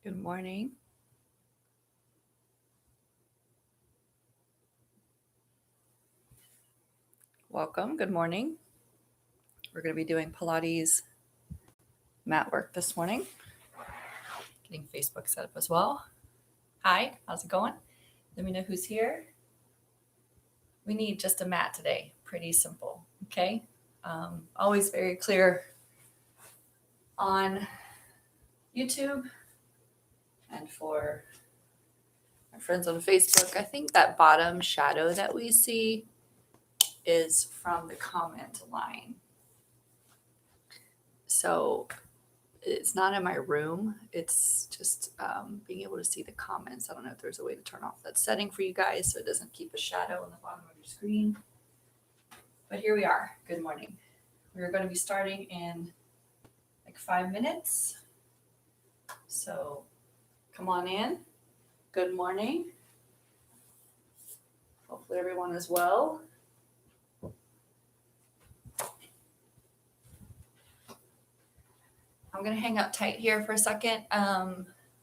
Good morning. Welcome. Good morning. We're going to be doing Pilates mat work this morning. Getting Facebook set up as well. Hi, how's it going? Let me know who's here. We need just a mat today. Pretty simple. Okay. Always very clear on YouTube and for our friends on Facebook. I think that bottom shadow that we see is from the comment line. So it's not in my room. It's just being able to see the comments. I don't know if there's a way to turn off that setting for you guys so it doesn't keep a shadow on the bottom of your screen. But here we are. Good morning. We're going to be starting in like 5 minutes. So come on in. Good morning. Hopefully everyone is well. I'm going to hang up tight here for a second.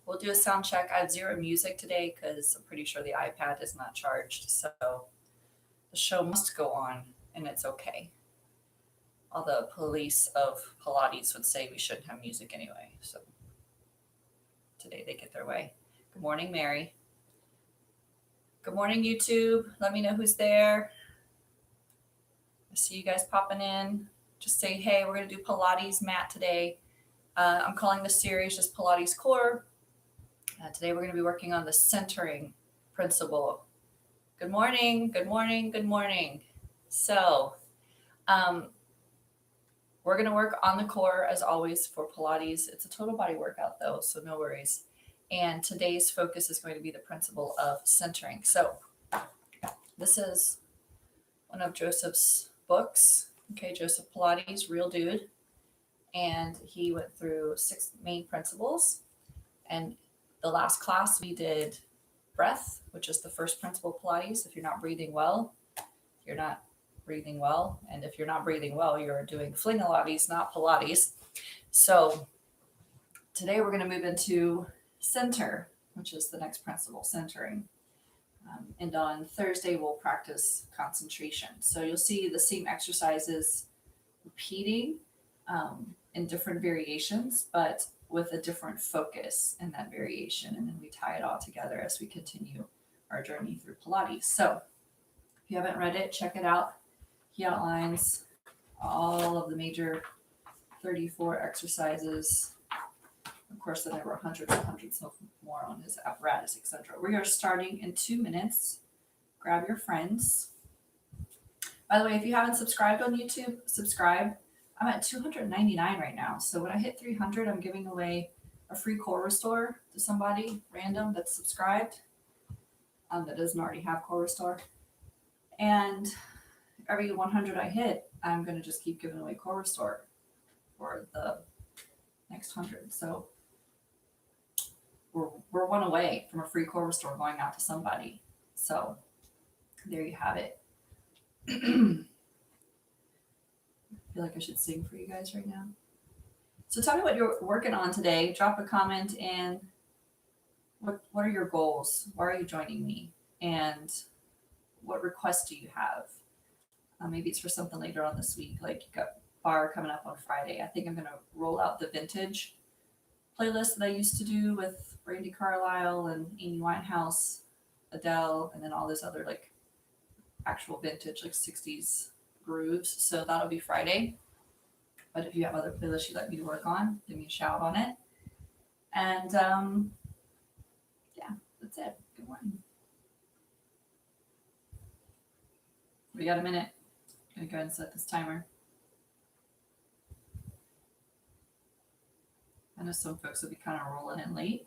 We'll do a sound check. I have zero music today because I'm pretty sure the iPad is not charged. So the show must go on and it's okay. All the police of Pilates would say we shouldn't have music anyway. So today they get their way. Good morning, Mary. Good morning, YouTube. Let me know who's there. I see you guys popping in. Just say, hey, we're going to do Pilates mat today. I'm calling this series just Pilates Core. Today we're going to be working on the centering principle. Good morning, good morning, good morning. So we're going to work on the core as always for Pilates. It's a total body workout though, so no worries. And today's focus is going to be the principle of centering. So this is one of Joseph's books. Okay, Joseph Pilates, real dude. And he went through 6 main principles. And the last class we did breath, which is the first principle of Pilates. If you're not breathing well, you're not breathing well. And if you're not breathing well, you're doing Fling-a-Lattes, not Pilates. So today we're going to move into center, which is the next principle, centering. And on Thursday, we'll practice concentration. So you'll see the same exercises repeating in different variations, but with a different focus in that variation. And then we tie it all together as we continue our journey through Pilates. So if you haven't read it, check it out. He outlines all of the major 34 exercises. Of course, then there were hundreds and hundreds of more on his apparatus, etc. We are starting in 2 minutes. Grab your friends. By the way, if you haven't subscribed on YouTube, subscribe. I'm at 299 right now. So when I hit 300, I'm giving away a free core restore to somebody random that's subscribed that doesn't already have core restore. And every 100 I hit, I'm going to just keep giving away core restore for the next 100. So we're one away from a free core restore going out to somebody. So there you have it. I feel like I should sing for you guys right now. So tell me what you're working on today. Drop a comment and what are your goals? Why are you joining me? And what requests do you have? Maybe it's for something later on this week, like you got bar coming up on Friday. I think I'm going to roll out the vintage playlist that I used to do with Brandy Carlisle and Amy Winehouse, Adele, and then all this other like actual vintage like 60s grooves. So that'll be Friday. But if you have other playlists you'd like me to work on, give me a shout on it. And yeah, that's it. Good morning. We got a minute. I'm going to go ahead and set this timer. I know some folks will be kind of rolling in late.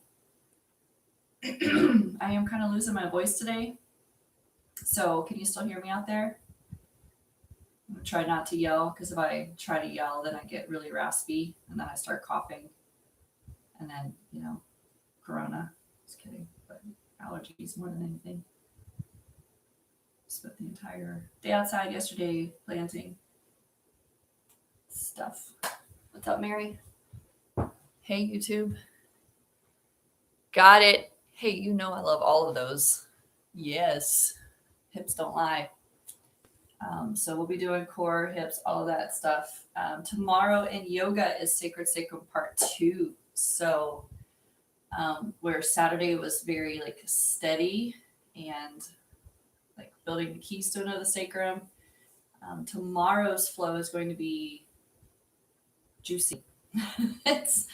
I am kind of losing my voice today. So can you still hear me out there? I'm going to try not to yell, because if I try to yell, then I get really raspy, and then I start coughing. And then, corona. Just kidding. But allergies more than anything. Spent the entire day outside yesterday planting stuff. What's up, Mary? Hey, YouTube. Got it. Hey, you know I love all of those. Yes. Hips don't lie. So we'll be doing core, hips, all of that stuff. Tomorrow in yoga is Sacred Sacrum Part 2. So where Saturday was very like steady and like building the keystone of the sacrum, tomorrow's flow is going to be juicy. It's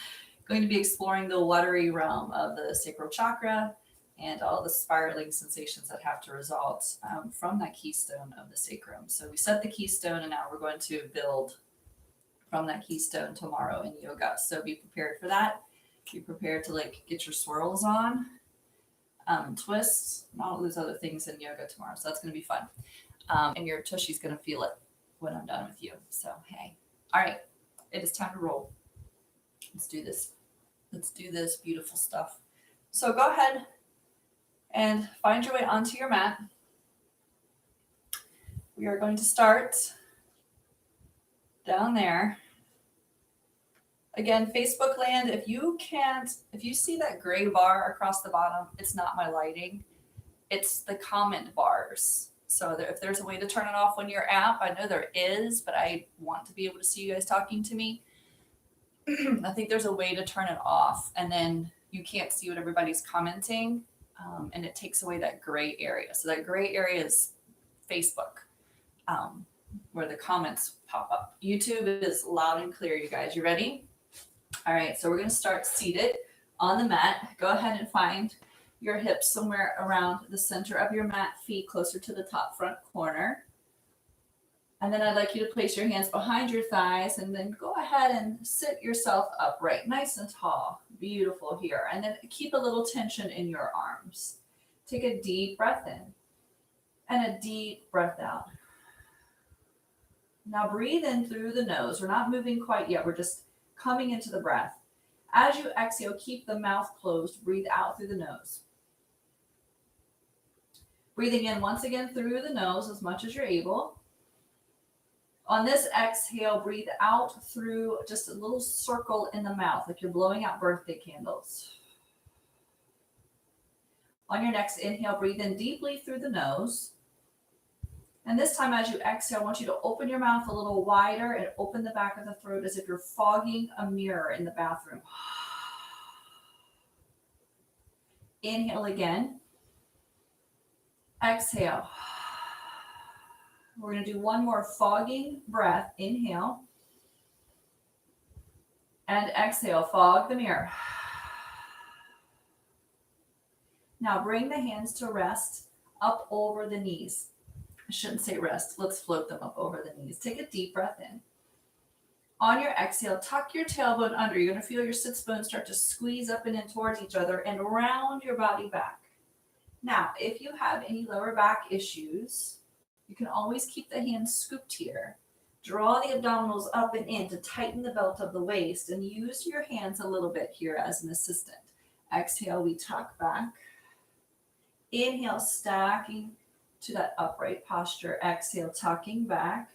going to be exploring the watery realm of the sacral chakra and all the spiraling sensations that have to result from that keystone of the sacrum. So we set the keystone and now we're going to build from that keystone tomorrow in yoga. So be prepared for that. Be prepared to like get your swirls on, twists, and all those other things in yoga tomorrow. So that's going to be fun. And your tushy's going to feel it when I'm done with you. So, hey. All right. It is time to roll. Let's do this. Let's do this beautiful stuff. So go ahead and find your way onto your mat. We are going to start down there. Again, Facebook land, if you see that gray bar across the bottom, it's not my lighting. It's the comment bars. So if there's a way to turn it off on your app, I know there is, but I want to be able to see you guys talking to me. I think there's a way to turn it off, and then you can't see what everybody's commenting, and it takes away that gray area. So that gray area is Facebook, where the comments pop up. YouTube is loud and clear, you guys. You ready? All right, so we're going to start seated on the mat. Go ahead and find your hips somewhere around the center of your mat, feet closer to the top front corner. And then I'd like you to place your hands behind your thighs and then go ahead and sit yourself upright, nice and tall. Beautiful here. And then keep a little tension in your arms. Take a deep breath in and a deep breath out. Now breathe in through the nose. We're not moving quite yet. We're just coming into the breath. As you exhale, keep the mouth closed. Breathe out through the nose. Breathing in once again through the nose as much as you're able. On this exhale, breathe out through just a little circle in the mouth, like you're blowing out birthday candles. On your next inhale, breathe in deeply through the nose. And this time as you exhale, I want you to open your mouth a little wider and open the back of the throat as if you're fogging a mirror in the bathroom. Inhale again. Exhale. We're going to do one more fogging breath. Inhale. And exhale. Fog the mirror. Now bring the hands to rest up over the knees. I shouldn't say rest. Let's float them up over the knees. Take a deep breath in. On your exhale, tuck your tailbone under. You're going to feel your sits bones start to squeeze up and in towards each other and round your body back. Now, if you have any lower back issues, you can always keep the hands scooped here. Draw the abdominals up and in to tighten the belt of the waist and use your hands a little bit here as an assistant. Exhale, we tuck back. Inhale, stacking to that upright posture. Exhale, tucking back.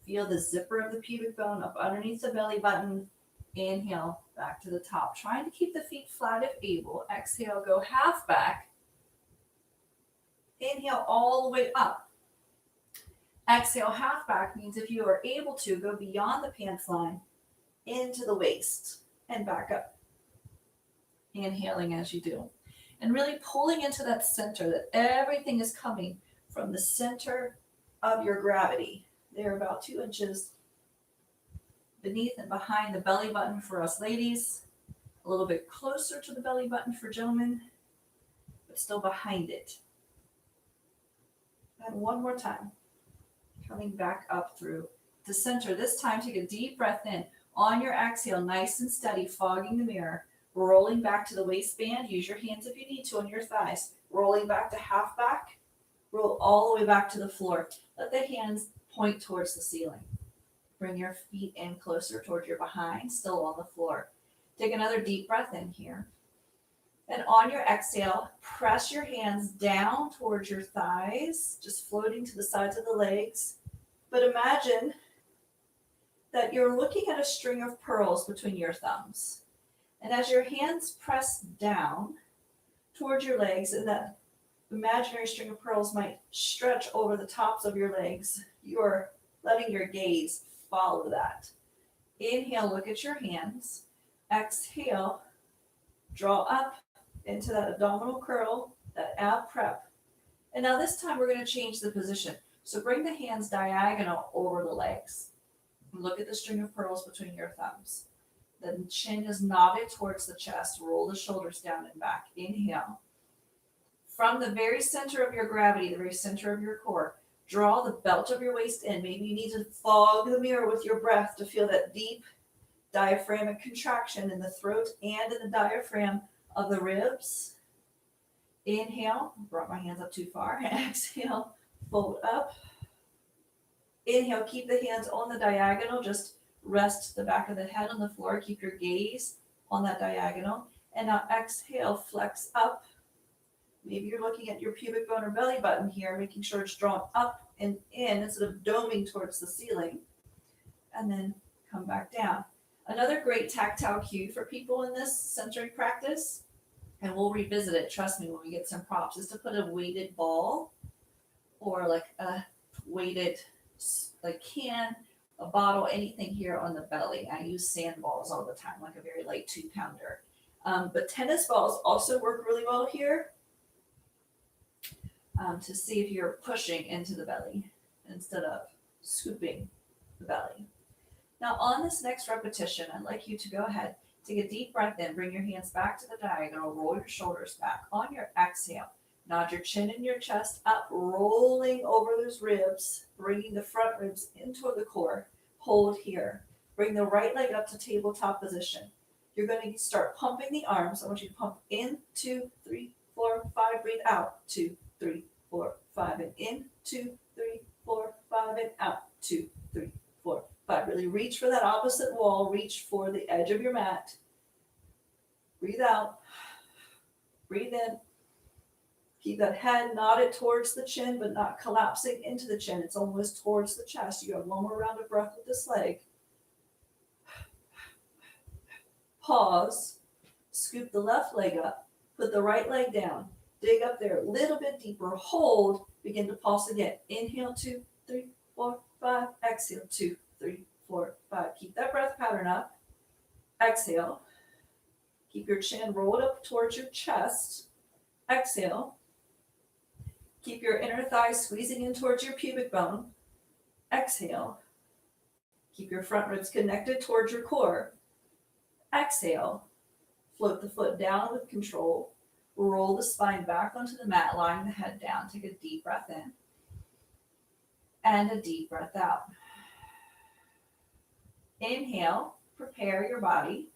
Feel the zipper of the pubic bone up underneath the belly button. Inhale, back to the top. Trying to keep the feet flat if able. Exhale, go half back. Inhale all the way up. Exhale, half back means if you are able to, go beyond the pants line into the waist and back up. Inhaling as you do. And really pulling into that center, that everything is coming from the center of your gravity. They're about 2 inches beneath and behind the belly button for us ladies, a little bit closer to the belly button for gentlemen, but still behind it. And one more time, coming back up through the center. This time, take a deep breath in. On your exhale, nice and steady, fogging the mirror, rolling back to the waistband. Use your hands if you need to on your thighs. Rolling back to half back. Roll all the way back to the floor. Let the hands point towards the ceiling. Bring your feet in closer towards your behind, still on the floor. Take another deep breath in here. And on your exhale, press your hands down towards your thighs, just floating to the sides of the legs. But imagine that you're looking at a string of pearls between your thumbs. And as your hands press down, towards your legs, and that imaginary string of pearls might stretch over the tops of your legs. You're letting your gaze follow that. Inhale, look at your hands. Exhale, draw up into that abdominal curl, that ab prep. And now this time we're going to change the position. So bring the hands diagonal over the legs. Look at the string of pearls between your thumbs. The chin is knotted towards the chest. Roll the shoulders down and back. Inhale. From the very center of your gravity, the very center of your core, draw the belt of your waist in. Maybe you need to fog the mirror with your breath to feel that deep diaphragmic contraction in the throat and in the diaphragm of the ribs. Inhale, brought my hands up too far. Exhale, fold up. Inhale, keep the hands on the diagonal. Just rest the back of the head on the floor. Keep your gaze on that diagonal. And now exhale, flex up. Maybe you're looking at your pubic bone or belly button here, making sure it's drawn up and in instead of doming towards the ceiling. And then come back down. Another great tactile cue for people in this centering practice, and we'll revisit it, trust me, when we get some props, is to put a weighted ball or like a weighted like can, a bottle, anything here on the belly. I use sand balls all the time, like a very light 2-pounder. But tennis balls also work really well here. To see if you're pushing into the belly instead of scooping the belly. Now on this next repetition, I'd like you to go ahead, take a deep breath in, bring your hands back to the diagonal, roll your shoulders back. On your exhale, nod your chin and your chest up, rolling over those ribs, bringing the front ribs into the core. Hold here. Bring the right leg up to tabletop position. You're going to start pumping the arms. I want you to pump in, 2, 3, 4, 5, breathe out, 2, 3, 4, 5, and in, 2, 3, 4, 5, and out, 2, 3, 4, 5. Really reach for that opposite wall. Reach for the edge of your mat. Breathe out. Breathe in. Keep that head nodded towards the chin, but not collapsing into the chin. It's almost towards the chest. You have one more round of breath with this leg. Pause. Scoop the left leg up. Put the right leg down. Dig up there a little bit deeper. Hold. Begin to pulse again. Inhale, 2, 3, 4, 5. Exhale, 2, 3, 4, 5. Keep that breath pattern up. Exhale. Keep your chin rolled up towards your chest. Exhale. Keep your inner thighs squeezing in towards your pubic bone. Exhale. Keep your front ribs connected towards your core. Exhale. Float the foot down with control. Roll the spine back onto the mat, lying the head down. Take a deep breath in and a deep breath out. Inhale, prepare your body.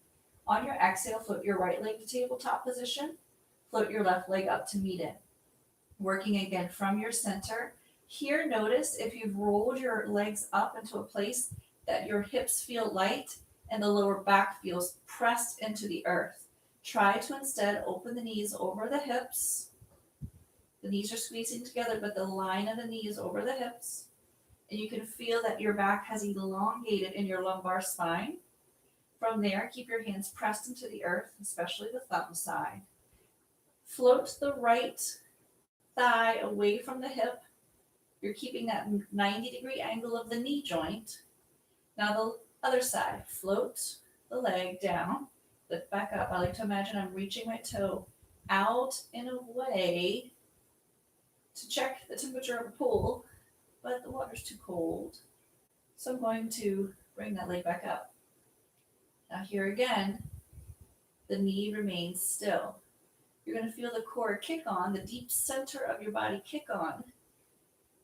On your exhale, float your right leg to tabletop position. Float your left leg up to meet it. Working again from your center. Here, notice if you've rolled your legs up into a place that your hips feel light and the lower back feels pressed into the earth. Try to instead open the knees over the hips. The knees are squeezing together, but the line of the knee is over the hips. And you can feel that your back has elongated in your lumbar spine. From there, keep your hands pressed into the earth, especially the thumb side. Float the right thigh away from the hip. You're keeping that 90-degree angle of the knee joint. Now the other side, float the leg down, lift back up. I like to imagine I'm reaching my toe out in a way to check the temperature of a pool, but the water's too cold. So I'm going to bring that leg back up. Now here again, the knee remains still. You're going to feel the core kick on, the deep center of your body kick on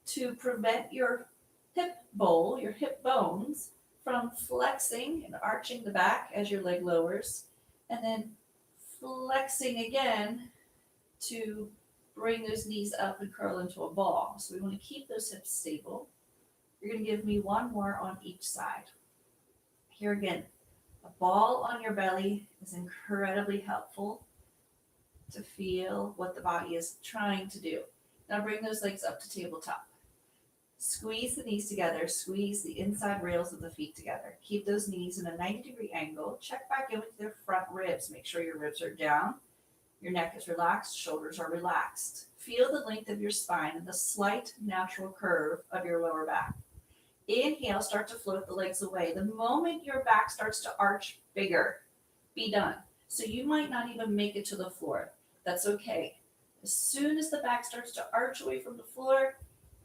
to prevent your hip bowl, your hip bones, from flexing and arching the back as your leg lowers, and then flexing again to bring those knees up and curl into a ball. So we want to keep those hips stable. You're going to give me one more on each side. Here again, a ball on your belly is incredibly helpful to feel what the body is trying to do. Now bring those legs up to tabletop. Squeeze the knees together. Squeeze the inside rails of the feet together. Keep those knees in a 90-degree angle. Check back in with your front ribs. Make sure your ribs are down Your neck is relaxed, shoulders are relaxed. Feel the length of your spine and the slight natural curve of your lower back. Inhale, start to float the legs away. The moment your back starts to arch bigger, be done. So you might not even make it to the floor. That's okay. As soon as the back starts to arch away from the floor,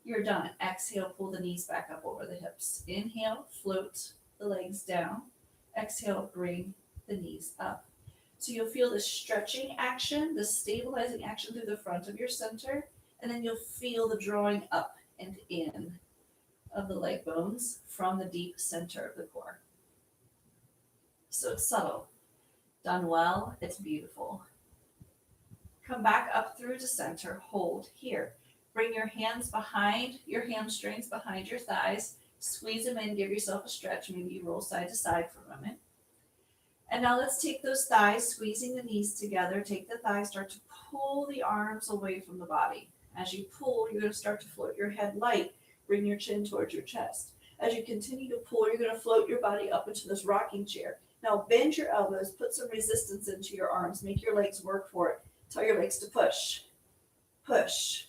you're done. Exhale, pull the knees back up over the hips. Inhale, float the legs down. Exhale, bring the knees up. So you'll feel this stretching action, this stabilizing action through the front of your center, and then you'll feel the drawing up and in of the leg bones from the deep center of the core. So it's subtle. Done well, it's beautiful. Come back up through to center, hold here. Bring your hands behind your hamstrings, behind your thighs. Squeeze them in, give yourself a stretch. Maybe you roll side to side for a moment. And now let's take those thighs, squeezing the knees together. Take the thighs, start to pull the arms away from the body. As you pull, you're going to start to float your head light. Bring your chin towards your chest. As you continue to pull, you're going to float your body up into this rocking chair. Now bend your elbows, put some resistance into your arms. Make your legs work for it. Tell your legs to push, push,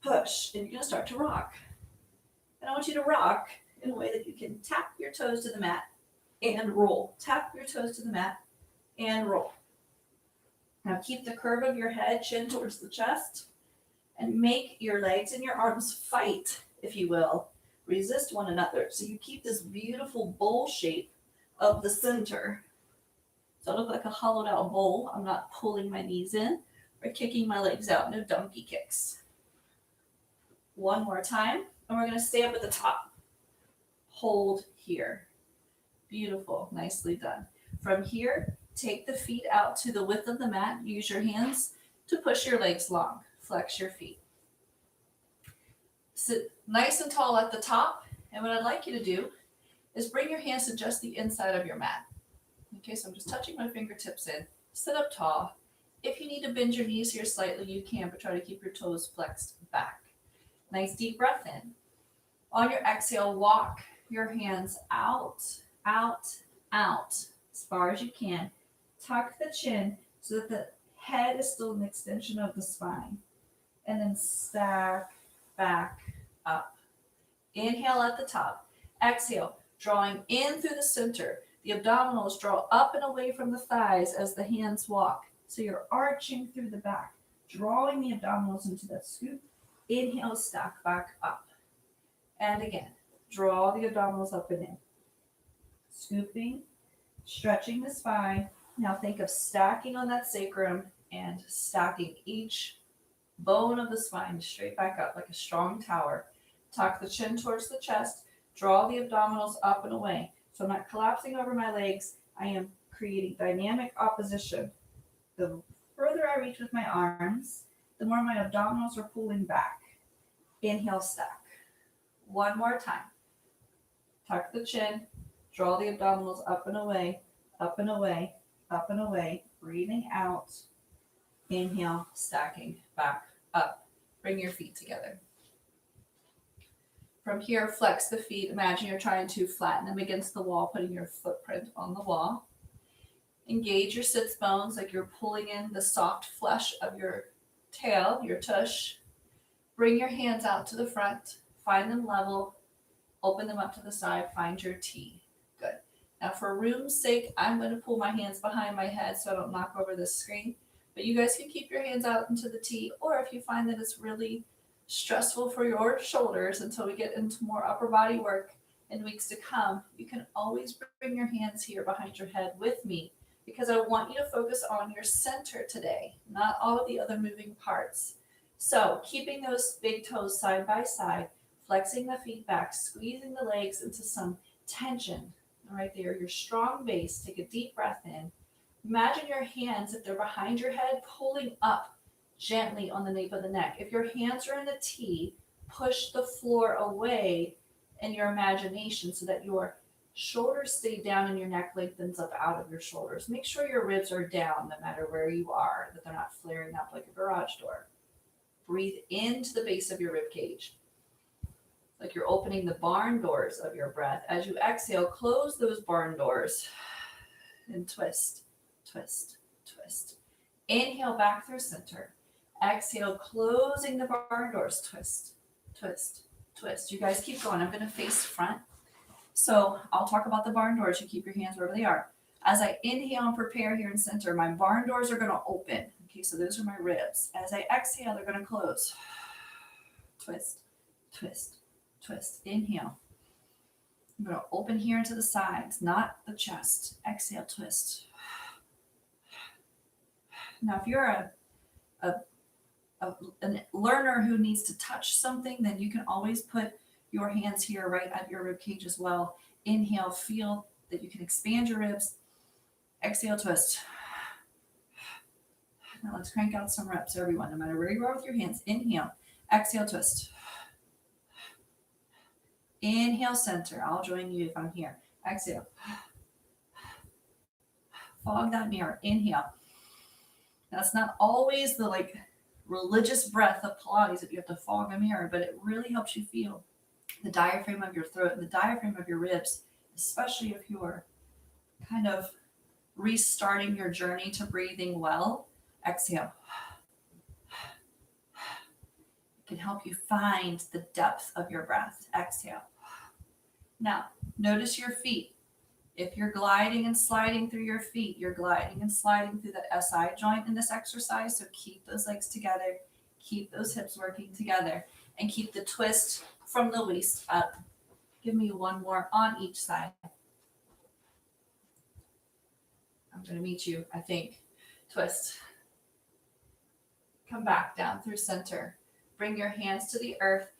push. And you're going to start to rock. And I want you to rock in a way that you can tap your toes to the mat and roll. Tap your toes to the mat and roll. Now keep the curve of your head, chin towards the chest, and make your legs and your arms fight, if you will. Resist one another. So you keep this beautiful bowl shape of the center. So I look like a hollowed out bowl. I'm not pulling my knees in or kicking my legs out. No donkey kicks. One more time. And we're going to stay up at the top. Hold here. Beautiful. Nicely done. From here, take the feet out to the width of the mat. Use your hands to push your legs long. Flex your feet. Sit nice and tall at the top. And what I'd like you to do is bring your hands to just the inside of your mat. Okay, so I'm just touching my fingertips in. Sit up tall. If you need to bend your knees here slightly, you can, but try to keep your toes flexed back. Nice deep breath in. On your exhale, walk your hands out, out, out as far as you can. Tuck the chin so that the head is still an extension of the spine. And then stack back up. Inhale at the top. Exhale, drawing in through the center. The abdominals draw up and away from the thighs as the hands walk. So you're arching through the back, drawing the abdominals into that scoop. Inhale, stack back up. And again, draw the abdominals up and in. Scooping, stretching the spine. Now think of stacking on that sacrum and stacking each bone of the spine straight back up like a strong tower. Tuck the chin towards the chest. Draw the abdominals up and away. So I'm not collapsing over my legs. I am creating dynamic opposition. The further I reach with my arms, the more my abdominals are pulling back. Inhale, stack. One more time. Tuck the chin. Draw the abdominals up and away, up and away, up and away. Breathing out. Inhale, stacking back up. Bring your feet together. From here, flex the feet. Imagine you're trying to flatten them against the wall, putting your footprint on the wall. Engage your sits bones like you're pulling in the soft flesh of your tail, your tush. Bring your hands out to the front. Find them level. Open them up to the side. Find your T. Good. Now for room's sake, I'm going to pull my hands behind my head so I don't knock over the screen. But you guys can keep your hands out into the T, or if you find that it's really stressful for your shoulders until we get into more upper body work in weeks to come, you can always bring your hands here behind your head with me, because I want you to focus on your center today, not all of the other moving parts. So keeping those big toes side by side, flexing the feet back, squeezing the legs into some tension. Right there, your strong base. Take a deep breath in. Imagine your hands, if they're behind your head, pulling up gently on the nape of the neck. If your hands are in the T, push the floor away in your imagination so that your shoulders stay down and your neck lengthens up out of your shoulders. Make sure your ribs are down no matter where you are, that they're not flaring up like a garage door. Breathe into the base of your rib cage, like you're opening the barn doors of your breath. As you exhale, close those barn doors and twist, twist, twist. Inhale back through center. Exhale, closing the barn doors. Twist, twist, twist. You guys keep going. I'm going to face front. So I'll talk about the barn doors. You keep your hands wherever they are. As I inhale and prepare here in center, my barn doors are going to open. Okay, so those are my ribs. As I exhale, they're going to close. Twist, twist, twist. Inhale. I'm going to open here into the sides, not the chest. Exhale, twist. Now, if you're a learner who needs to touch something, then you can always put your hands here right at your rib cage as well. Inhale, feel that you can expand your ribs. Exhale, twist. Now let's crank out some reps, everyone, no matter where you are with your hands. Inhale, exhale, twist. Inhale, center. I'll join you if I'm here. Exhale. Fog that mirror. Inhale. That's not always the religious breath of Pilates that you have to fog a mirror, but it really helps you feel the diaphragm of your throat and the diaphragm of your ribs, especially if you're kind of restarting your journey to breathing well. Exhale. It can help you find the depth of your breath. Exhale. Now, notice your feet. If you're gliding and sliding through your feet, you're gliding and sliding through the SI joint in this exercise. So keep those legs together, keep those hips working together, and keep the twist from the waist up. Give me one more on each side. I'm going to meet you, I think. Twist. Come back down through center. Bring your hands to the earth.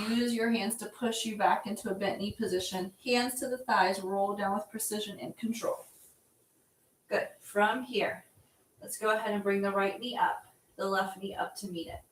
Use your hands to push you back into a bent knee position. Hands to the thighs. Roll down with precision and control. Good. From here, let's go ahead and bring the right knee up, the left knee up to meet it.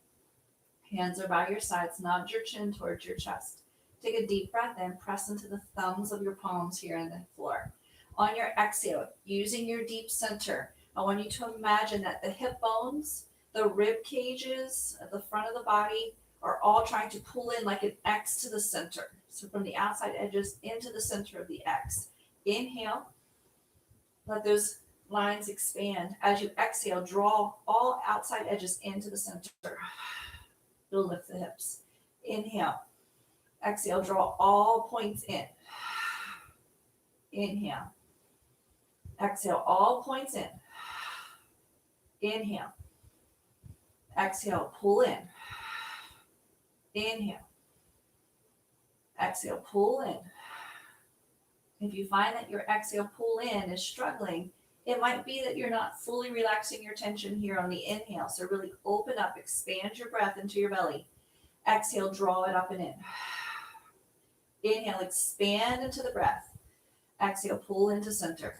Hands are by your sides. Nod your chin towards your chest. Take a deep breath in. Press into the thumbs of your palms here on the floor. On your exhale, using your deep center, I want you to imagine that the hip bones, the rib cages at the front of the body are all trying to pull in like an X to the center. So from the outside edges into the center of the X. Inhale. Let those lines expand. As you exhale, draw all outside edges into the center. It'll lift the hips. Inhale. Exhale, draw all points in. Inhale. Exhale, all points in. Inhale. Exhale, pull in. Inhale. Exhale, pull in. If you find that your exhale pull in is struggling, it might be that you're not fully relaxing your tension here on the inhale. So really open up, expand your breath into your belly. Exhale, draw it up and in. Inhale, expand into the breath. Exhale, pull into center.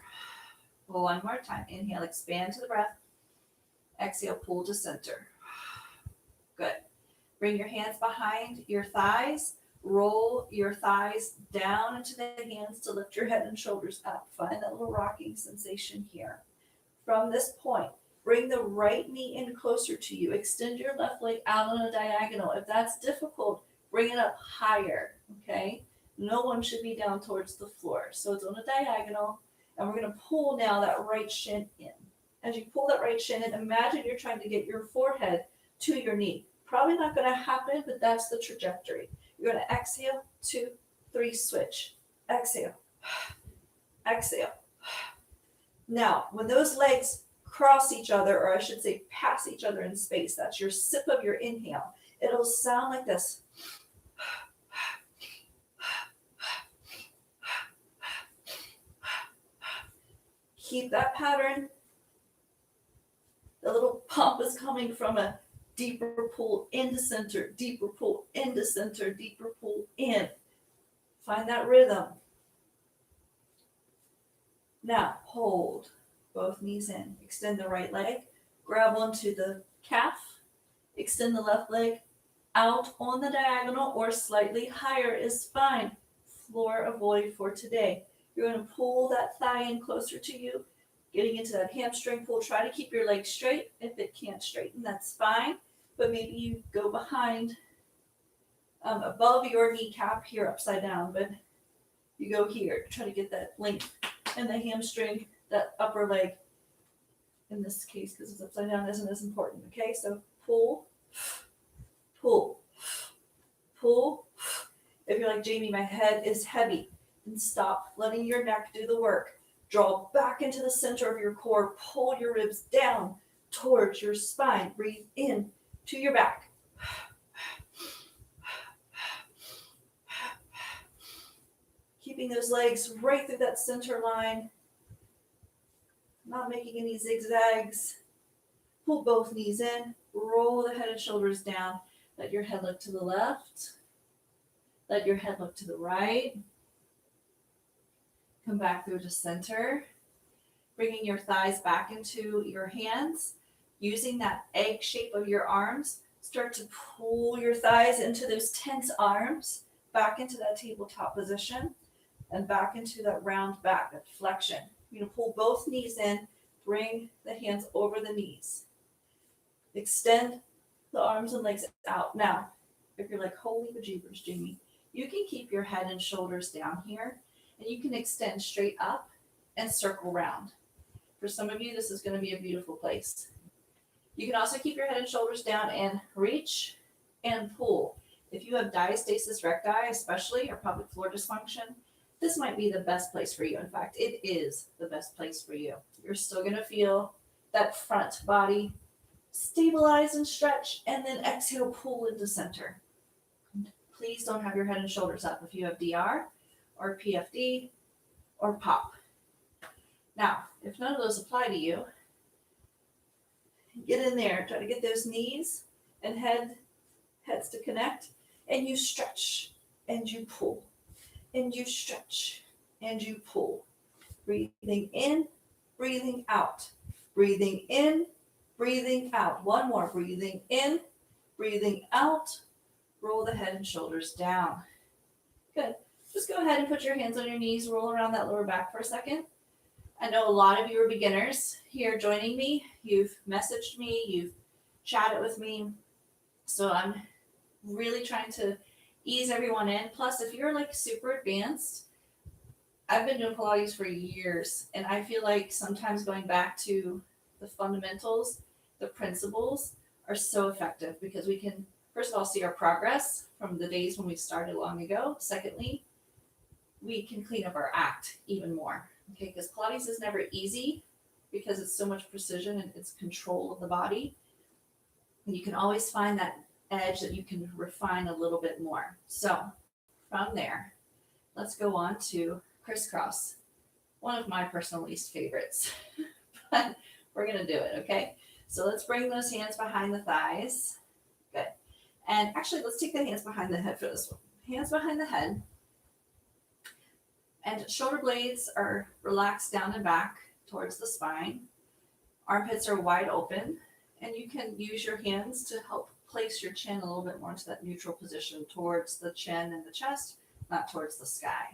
One more time. Inhale, expand to the breath. Exhale, pull to center. Good. Bring your hands behind your thighs. Roll your thighs down into the hands to lift your head and shoulders up. Find that little rocking sensation here. From this point, bring the right knee in closer to you. Extend your left leg out on a diagonal. If that's difficult, bring it up higher, okay? No one should be down towards the floor. So it's on a diagonal, and we're going to pull now that right shin in. As you pull that right shin in, imagine you're trying to get your forehead to your knee. Probably not going to happen, but that's the trajectory. You're going to exhale, 2, 3, switch. Exhale. Exhale. Now, when those legs cross each other, or I should say pass each other in space, that's your sip of your inhale. It'll sound like this. Keep that pattern. The little pump is coming from a deeper pull into center, deeper pull into center, deeper pull in. Find that rhythm. Now, hold both knees in. Extend the right leg. Grab onto the calf. Extend the left leg out on the diagonal or slightly higher is fine. Floor avoid for today. You're going to pull that thigh in closer to you, getting into that hamstring pull. Try to keep your leg straight. If it can't straighten, that's fine. But maybe you go behind, above your kneecap here, upside down. But you go here. Try to get that length in the hamstring, that upper leg. in this case because it's upside down isn't as important. Okay, so pull, pull, pull. If you're like, Jamie, my head is heavy, then stop letting your neck do the work. Draw back into the center of your core. Pull your ribs down towards your spine. Breathe in to your back. Keeping those legs right through that center line. Not making any zigzags. Pull both knees in. Roll the head and shoulders down. Let your head look to the left. Let your head look to the right. Come back through to center. Bringing your thighs back into your hands. Using that egg shape of your arms. Start to pull your thighs into those tense arms. Back into that tabletop position. And back into that round back, that flexion. You're going to pull both knees in. Bring the hands over the knees. Extend the arms and legs out. Now, if you're like, holy bejeebers, Jamie, you can keep your head and shoulders down here, and you can extend straight up and circle round. For some of you, this is going to be a beautiful place. You can also keep your head and shoulders down and reach and pull. If you have diastasis recti, especially, or pelvic floor dysfunction, this might be the best place for you. In fact, it is the best place for you. You're still going to feel that front body stabilize and stretch, and then exhale, pull into center. Please don't have your head and shoulders up if you have DR or PFD or POP. Now, if none of those apply to you, get in there. Try to get those knees and heads to connect, and you stretch and you pull. And you stretch and you pull. Breathing in, breathing out. Breathing in, breathing out. One more. Breathing in, breathing out. Roll the head and shoulders down. Good. Just go ahead and put your hands on your knees. Roll around that lower back for a second. I know a lot of you are beginners here joining me. You've messaged me. You've chatted with me. So I'm really trying to ease everyone in. Plus, if you're like super advanced, I've been doing Pilates for years, and I feel like sometimes going back to the fundamentals, the principles are so effective because we can, first of all, see our progress from the days when we started long ago. Secondly, we can clean up our act even more. Okay, because Pilates is never easy because it's so much precision and it's control of the body. And you can always find that edge that you can refine a little bit more. So from there, let's go on to crisscross, one of my personal least favorites, but we're going to do it, okay? So let's bring those hands behind the thighs. Good. And actually, let's take the hands behind the head for this one. Hands behind the head. And shoulder blades are relaxed down and back towards the spine. Armpits are wide open, and you can use your hands to help place your chin a little bit more into that neutral position towards the chin and the chest, not towards the sky.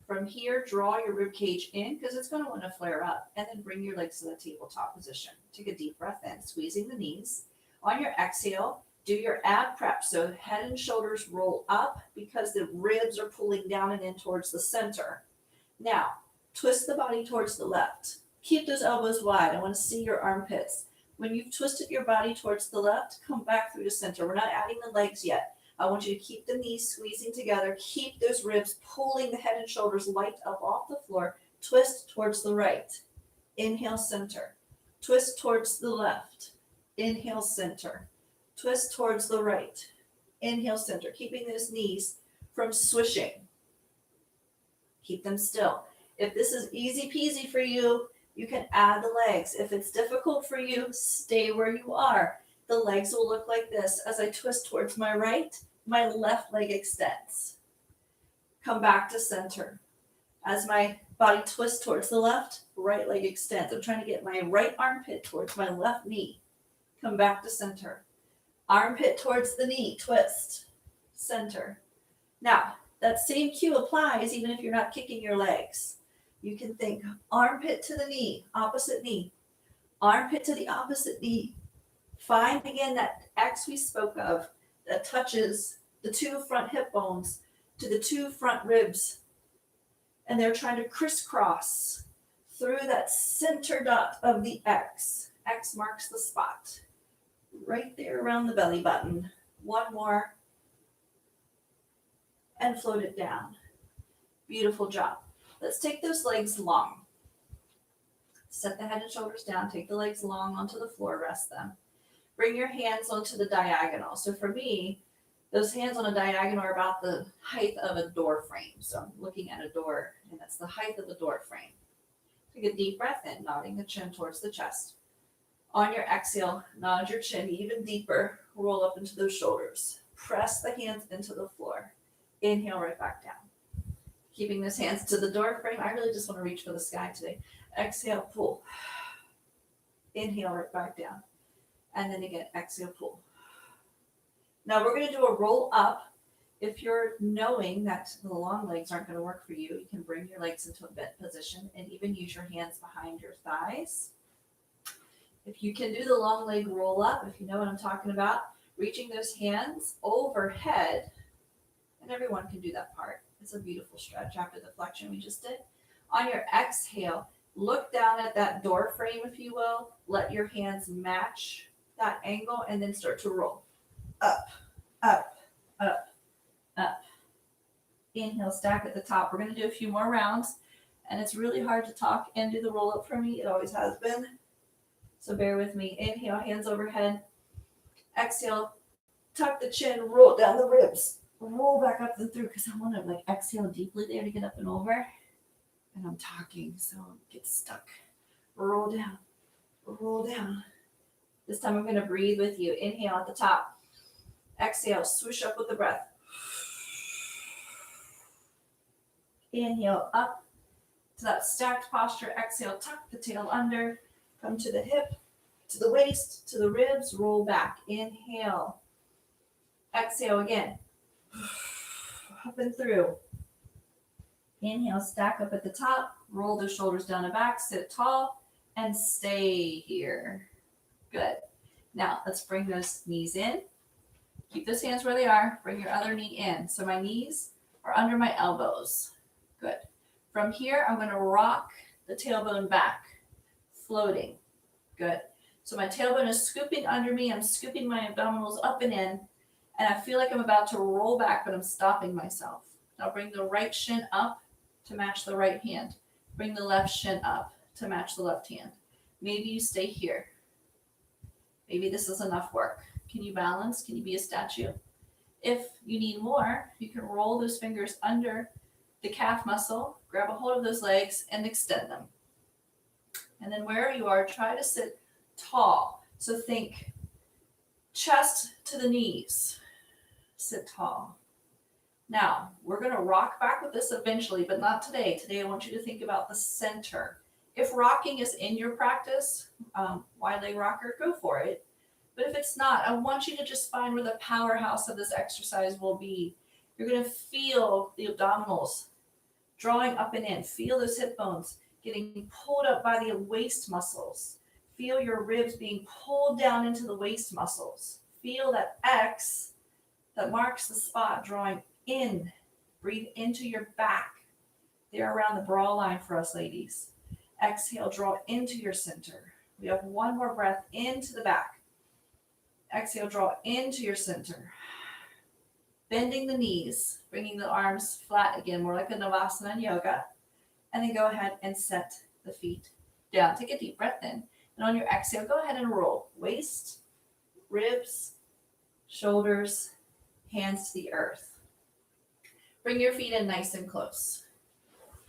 From here, draw your rib cage in because it's going to want to flare up, and then bring your legs to the tabletop position. Take a deep breath in, squeezing the knees. On your exhale, do your ab prep. So head and shoulders roll up because the ribs are pulling down and in towards the center. Now, twist the body towards the left. Keep those elbows wide. I want to see your armpits. When you've twisted your body towards the left, come back through to center. We're not adding the legs yet. I want you to keep the knees squeezing together. Keep those ribs pulling the head and shoulders light up off the floor. Twist towards the right. Inhale, center. Twist towards the left. Inhale, center. Twist towards the right. Inhale, center. Keeping those knees from swishing. Keep them still. If this is easy peasy for you, you can add the legs. If it's difficult for you, stay where you are. The legs will look like this. As I twist towards my right, my left leg extends. Come back to center. As my body twists towards the left, right leg extends. I'm trying to get my right armpit towards my left knee. Come back to center. Armpit towards the knee, twist, center. Now, that same cue applies even if you're not kicking your legs. You can think armpit to the knee, opposite knee. Armpit to the opposite knee. Find again that X we spoke of that touches the two front hip bones to the two front ribs. And they're trying to crisscross through that center dot of the X X marks the spot. Right there around the belly button. One more. And float it down. Beautiful job. Let's take those legs long. Set the head and shoulders down. Take the legs long onto the floor. Rest them. Bring your hands onto the diagonal. So for me, those hands on a diagonal are about the height of a door frame. So I'm looking at a door, and that's the height of the door frame. Take a deep breath in, nodding the chin towards the chest. On your exhale, nod your chin even deeper. Roll up into those shoulders. Press the hands into the floor. Inhale right back down. Keeping those hands to the door frame. I really just want to reach for the sky today. Exhale, pull. Inhale right back down. And then again, exhale, pull. Now we're going to do a roll up. If you're knowing that the long legs aren't going to work for you, you can bring your legs into a bent position and even use your hands behind your thighs. If you can do the long leg roll up, if you know what I'm talking about, reaching those hands overhead, and everyone can do that part. It's a beautiful stretch after the flexion we just did. On your exhale, look down at that door frame, if you will. Let your hands match that angle and then start to roll. Up, up, up, up. Inhale, stack at the top. We're going to do a few more rounds. And it's really hard to talk and do the roll up for me. It always has been. So bear with me. Inhale, hands overhead. Exhale, tuck the chin, roll down the ribs. Roll back up and through because I want to like exhale deeply there to get up and over. And I'm talking, so get stuck. Roll down, roll down. This time I'm going to breathe with you. Inhale at the top. Exhale, swoosh up with the breath. Inhale up to that stacked posture. Exhale, tuck the tail under. Come to the hip, to the waist, to the ribs. Roll back. Inhale. Exhale again. Up and through. Inhale, stack up at the top. Roll the shoulders down and back. Sit tall and stay here. Good. Now let's bring those knees in. Keep those hands where they are. Bring your other knee in. So my knees are under my elbows. Good. From here, I'm going to rock the tailbone back, floating. Good. So my tailbone is scooping under me. I'm scooping my abdominals up and in. And I feel like I'm about to roll back, but I'm stopping myself. Now bring the right shin up to match the right hand. Bring the left shin up to match the left hand. Maybe you stay here. Maybe this is enough work. Can you balance? Can you be a statue? If you need more, you can roll those fingers under the calf muscle, grab a hold of those legs, and extend them. And then wherever you are, try to sit tall. So think chest to the knees. Sit tall. Now, we're going to rock back with this eventually, but not today. Today, I want you to think about the center. If rocking is in your practice, wide leg rocker, go for it. But if it's not, I want you to just find where the powerhouse of this exercise will be. You're going to feel the abdominals drawing up and in. Feel those hip bones getting pulled up by the waist muscles. Feel your ribs being pulled down into the waist muscles. Feel that X that marks the spot drawing in. Breathe into your back. They're around the bra line for us ladies. Exhale, draw into your center. We have one more breath into the back. Exhale, draw into your center. Bending the knees, bringing the arms flat again, more like a Navasana in yoga. And then go ahead and set the feet down. Take a deep breath in. And on your exhale, go ahead and roll. Waist, ribs, shoulders, hands to the earth. Bring your feet in nice and close.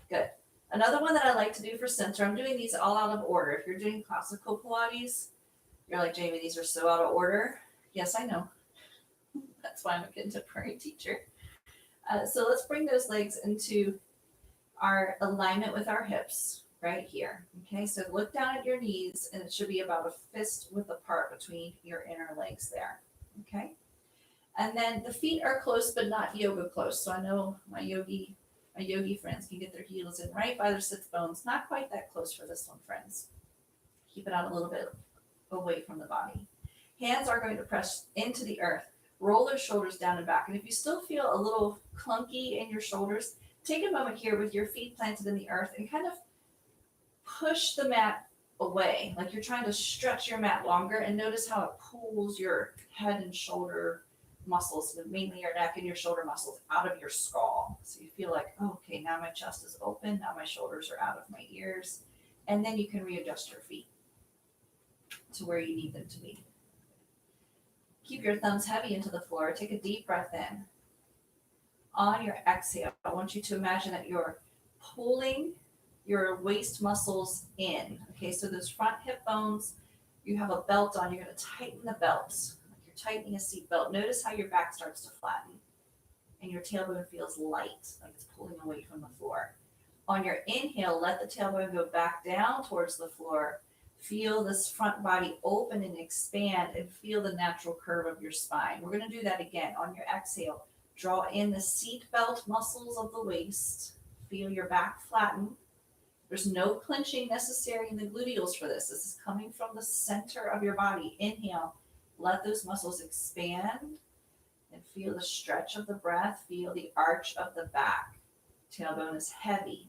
Good. Another one that I like to do for center, I'm doing these all out of order. If you're doing classical Pilates, you're like, Jamie, these are so out of order. Yes, I know. That's why I'm a contemporary teacher. So let's bring those legs into our alignment with our hips right here. Okay, so look down at your knees and it should be about a fist width apart between your inner legs there. Okay, and then the feet are close but not yoga close. So I know my yogi friends can get their heels in right by their sits bones. Not quite that close for this one, friends. Keep it out a little bit away from the body. Hands are going to press into the earth. Roll those shoulders down and back. And if you still feel a little clunky in your shoulders, take a moment here with your feet planted in the earth and kind of push the mat away, like you're trying to stretch your mat longer, and notice how it pulls your head and shoulder muscles, mainly your neck and your shoulder muscles, out of your skull. So you feel like, oh, okay, now my chest is open, now my shoulders are out of my ears, and then you can readjust your feet to where you need them to be. Keep your thumbs heavy into the floor. Take a deep breath in. On your exhale, I want you to imagine that you're pulling your waist muscles in. Okay, so those front hip bones, you have a belt on, you're going to tighten the belt, like you're tightening a seat belt. Notice how your back starts to flatten and your tailbone feels light, like it's pulling away from the floor. On your inhale, let the tailbone go back down towards the floor. Feel this front body open and expand, and feel the natural curve of your spine. We're going to do that again. On your exhale, draw in the seat belt muscles of the waist. Feel your back flatten. There's no clenching necessary in the gluteals for this. This is coming from the center of your body. Inhale, let those muscles expand and feel the stretch of the breath. Feel the arch of the back. Tailbone is heavy.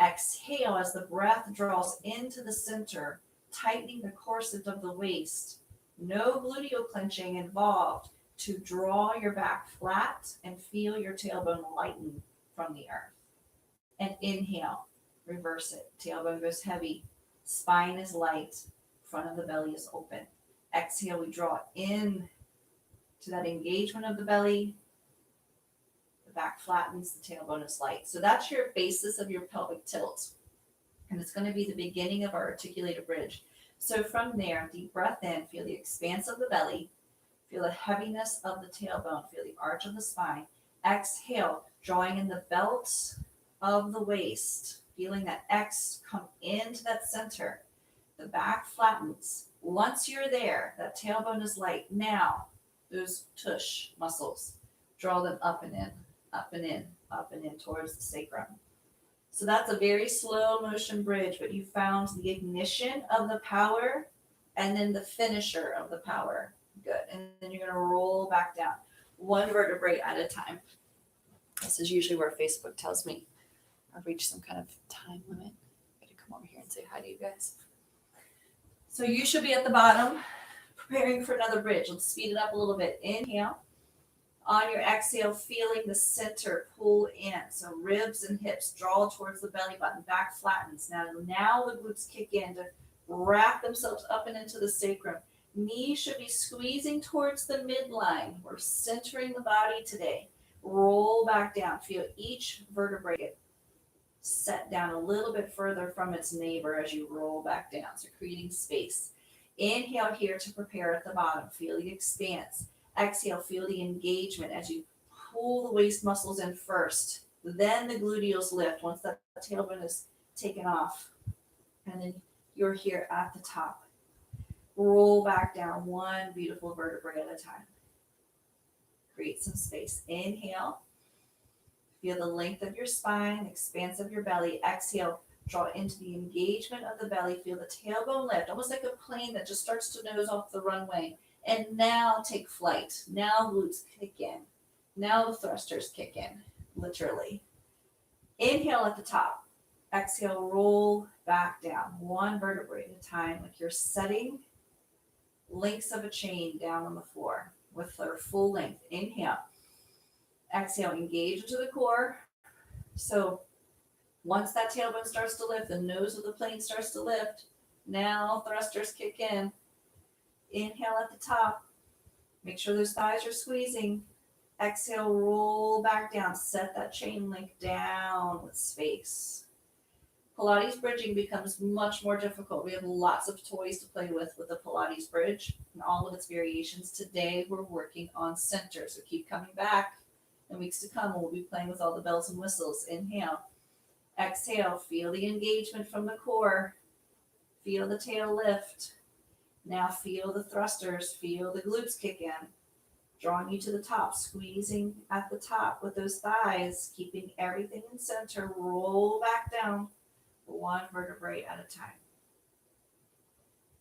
Exhale as the breath draws into the center, tightening the corset of the waist. No gluteal clenching involved to draw your back flat and feel your tailbone lighten from the earth. And inhale, reverse it. Tailbone goes heavy, spine is light, front of the belly is open. Exhale, we draw in to that engagement of the belly. The back flattens, the tailbone is light. So that's your basis of your pelvic tilt. And it's going to be the beginning of our articulated bridge. So from there, deep breath in, feel the expanse of the belly, feel the heaviness of the tailbone, feel the arch of the spine. Exhale, drawing in the belt of the waist, feeling that X come into that center. The back flattens. Once you're there, that tailbone is light. Now, those tush muscles, draw them up and in, up and in, up and in towards the sacrum. So that's a very slow motion bridge, but you found the ignition of the power and then the finisher of the power. Good. And then you're going to roll back down, one vertebrae at a time. This is usually where Facebook tells me I've reached some kind of time limit. I gotta come over here and say hi to you guys. So you should be at the bottom, preparing for another bridge. Let's speed it up a little bit. Inhale. On your exhale, feeling the center pull in. So ribs and hips draw towards the belly button. Back flattens. Now the glutes kick in to wrap themselves up and into the sacrum. Knees should be squeezing towards the midline. We're centering the body today. Roll back down. Feel each vertebrae get set down a little bit further from its neighbor as you roll back down. So creating space. Inhale here to prepare at the bottom. Feel the expanse. Exhale, feel the engagement as you pull the waist muscles in first. Then the gluteals lift once that tailbone is taken off. And then you're here at the top. Roll back down, one beautiful vertebrae at a time. Create some space. Inhale. Feel the length of your spine, expanse of your belly. Exhale, draw into the engagement of the belly. Feel the tailbone lift, almost like a plane that just starts to nose off the runway. And now take flight. Now glutes kick in. Now the thrusters kick in, literally. Inhale at the top. Exhale, roll back down, one vertebrae at a time, like you're setting links of a chain down on the floor with their full length. Inhale. Exhale, engage into the core. So once that tailbone starts to lift, the nose of the plane starts to lift. Now thrusters kick in. Inhale at the top. Make sure those thighs are squeezing. Exhale, roll back down. Set that chain link down with space. Pilates bridging becomes much more difficult. We have lots of toys to play with the Pilates bridge and all of its variations. Today, we're working on center. So keep coming back. In weeks to come, we'll be playing with all the bells and whistles. Inhale. Exhale. Feel the engagement from the core. Feel the tail lift. Now feel the thrusters. Feel the glutes kick in. Drawing you to the top. Squeezing at the top with those thighs. Keeping everything in center. Roll back down. One vertebrae at a time.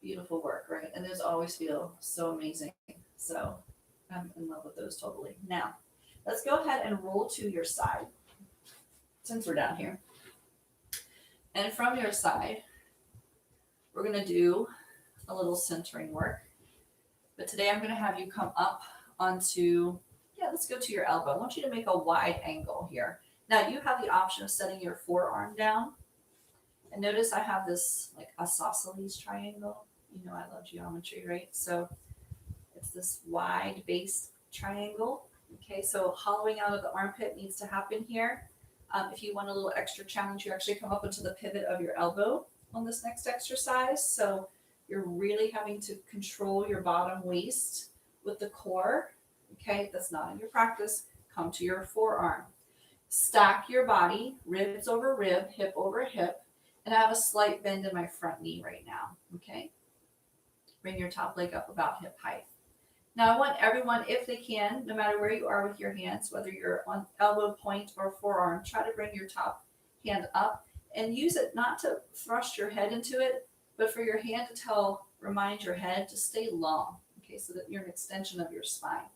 Beautiful work, right? And those always feel so amazing. So I'm in love with those totally. Now, let's go ahead and roll to your side, since we're down here. And from your side, we're going to do a little centering work. But today I'm going to have you come up onto, let's go to your elbow. I want you to make a wide angle here. Now you have the option of setting your forearm down. And notice I have this like isosceles triangle. You know I love geometry, right? So it's this wide base triangle. Okay, so hollowing out of the armpit needs to happen here. If you want a little extra challenge, you actually come up into the pivot of your elbow on this next exercise. So you're really having to control your bottom waist with the core. Okay, if that's not in your practice, come to your forearm. Stack your body, ribs over rib, hip over hip, and I have a slight bend in my front knee right now. Okay, bring your top leg up about hip height. Now I want everyone, if they can, no matter where you are with your hands, whether you're on elbow point or forearm, try to bring your top hand up and use it not to thrust your head into it, but for your hand to remind your head to stay long, okay, so that you're an extension of your spine.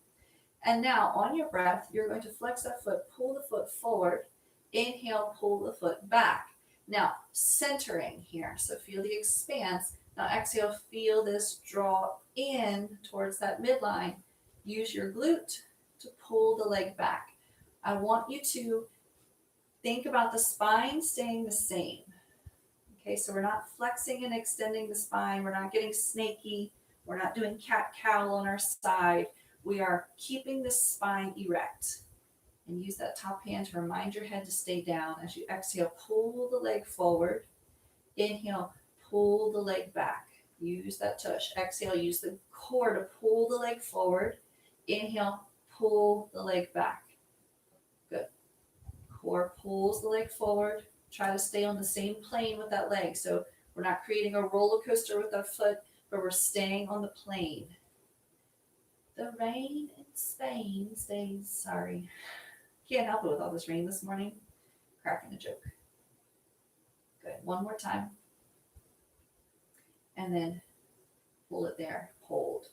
And now on your breath, you're going to flex that foot, pull the foot forward, inhale, pull the foot back. Now centering here, so feel the expanse. Now exhale, feel this draw in towards that midline. Use your glute to pull the leg back. I want you to think about the spine staying the same. Okay, so we're not flexing and extending the spine. We're not getting snaky. We're not doing cat-cow on our side. We are keeping the spine erect. And use that top hand to remind your head to stay down. As you exhale, pull the leg forward. Inhale, pull the leg back. Use that tush. Exhale, use the core to pull the leg forward. Inhale, pull the leg back. Good. Core pulls the leg forward. Try to stay on the same plane with that leg. So we're not creating a roller coaster with our foot, but we're staying on the plane. The rain in Spain stays, sorry. Can't help it with all this rain this morning. Cracking a joke. Good. One more time. And then pull it there. Hold.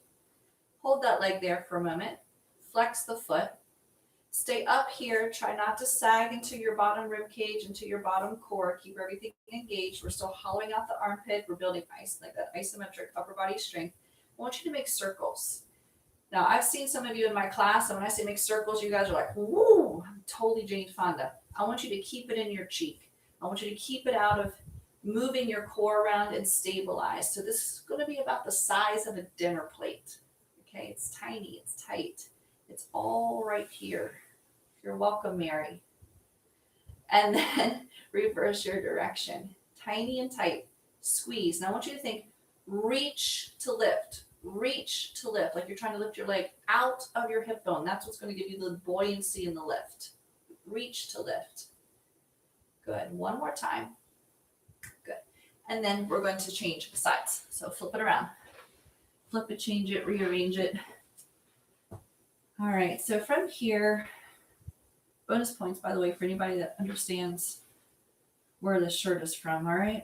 Hold that leg there for a moment. Flex the foot. Stay up here. Try not to sag into your bottom rib cage, into your bottom core. Keep everything engaged. We're still hollowing out the armpit. We're building like that isometric upper body strength. I want you to make circles. Now, I've seen some of you in my class, and when I say make circles, you guys are like, woo, I'm totally Jane Fonda. I want you to keep it in your cheek. I want you to keep it out of moving your core around and stabilize. So this is going to be about the size of a dinner plate. Okay, it's tiny, it's tight. It's all right here. You're welcome, Mary. And then reverse your direction. Tiny and tight. Squeeze. Now I want you to think, reach to lift. Reach to lift, like you're trying to lift your leg out of your hip bone. That's what's going to give you the buoyancy in the lift. Reach to lift. Good. One more time. Good. And then we're going to change sides. So flip it around. Flip it, change it, rearrange it. All right. So from here, bonus points, by the way, for anybody that understands where this shirt is from. All right.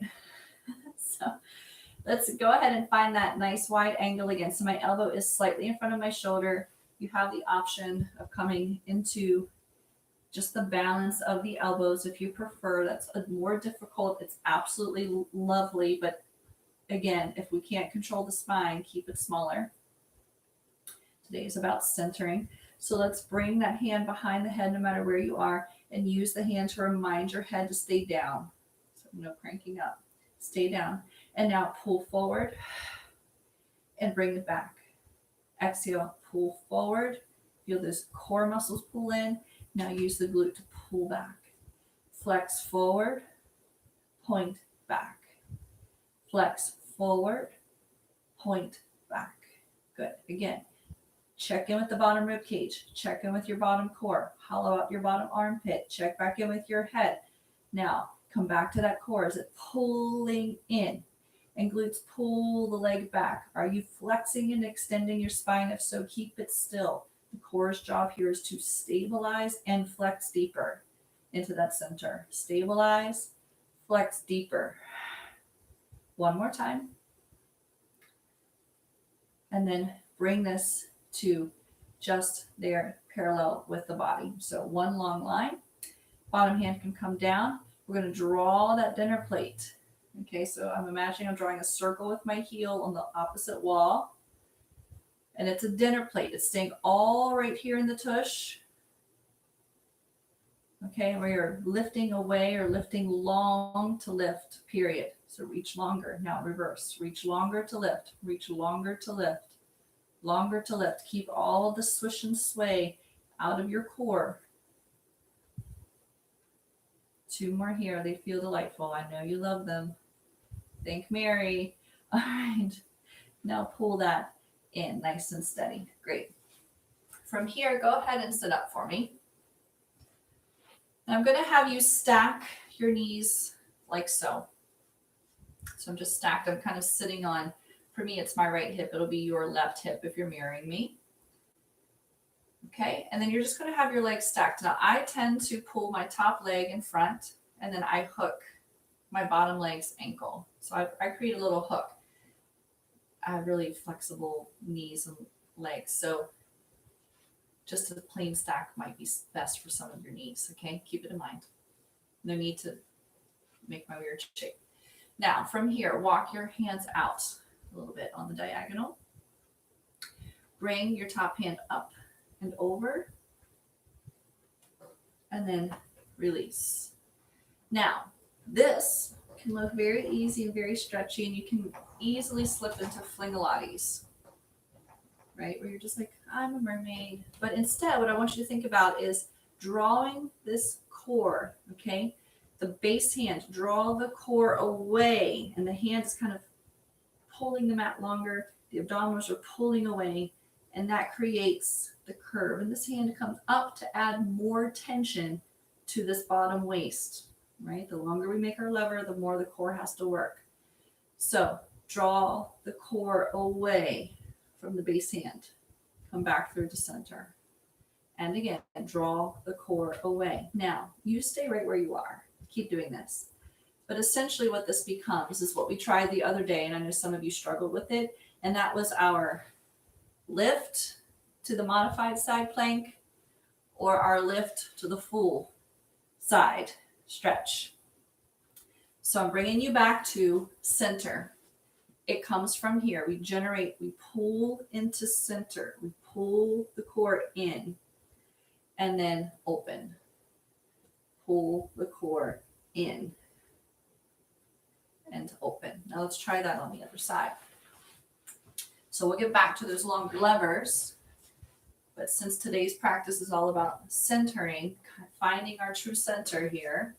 So let's go ahead and find that nice wide angle again. So my elbow is slightly in front of my shoulder. You have the option of coming into just the balance of the elbows if you prefer. That's more difficult. It's absolutely lovely. But again, if we can't control the spine, keep it smaller. Today is about centering. So let's bring that hand behind the head no matter where you are and use the hand to remind your head to stay down. So no cranking up. Stay down. And now pull forward and bring it back. Exhale, pull forward. Feel those core muscles pull in. Now use the glute to pull back. Flex forward, point back. Flex forward, point back. Good. Again, check in with the bottom rib cage. Check in with your bottom core. Hollow out your bottom armpit. Check back in with your head. Now, come back to that core. Is it pulling in? And glutes pull the leg back. Are you flexing and extending your spine? If so, keep it still. The core's job here is to stabilize and flex deeper into that center. Stabilize, flex deeper. One more time. And then bring this to just there, parallel with the body. So one long line. Bottom hand can come down. We're going to draw that dinner plate. Okay, so I'm imagining I'm drawing a circle with my heel on the opposite wall. And it's a dinner plate. It's staying all right here in the tush. Okay, where you're lifting away or lifting long to lift, period. So reach longer. Now reverse. Reach longer to lift. Reach longer to lift. Longer to lift. Keep all of the swish and sway out of your core. 2 more here. They feel delightful. I know you love them. Thank Mary. All right. Now pull that in nice and steady. Great. From here, go ahead and sit up for me. I'm going to have you stack your knees like so. So I'm just stacked. I'm kind of sitting on, for me, it's my right hip. It'll be your left hip if you're mirroring me. Okay. And then you're just going to have your legs stacked. Now I tend to pull my top leg in front and then I hook my bottom leg's ankle. So I create a little hook. I have really flexible knees and legs. So just a plain stack might be best for some of your knees, okay? Keep it in mind. No need to make my weird shape. Now, from here, walk your hands out a little bit on the diagonal. Bring your top hand up and over, and then release. Now, this can look very easy and very stretchy, and you can easily slip into flingalates, right? Where you're just like, I'm a mermaid. But instead, what I want you to think about is drawing this core, okay? The base hand, draw the core away, and the hand is kind of pulling the mat longer. The abdominals are pulling away, and that creates the curve. And this hand comes up to add more tension to this bottom waist, right? The longer we make our lever, the more the core has to work. So draw the core away from the base hand. Come back through to center. And again, draw the core away. Now, you stay right where you are. Keep doing this. But essentially what this becomes is what we tried the other day, and I know some of you struggled with it, and that was our lift to the modified side plank or our lift to the full side stretch. So I'm bringing you back to center. It comes from here. We pull into center. We pull the core in and then open. Pull the core in and open. Now let's try that on the other side. So we'll get back to those longer levers. But since today's practice is all about centering, finding our true center here,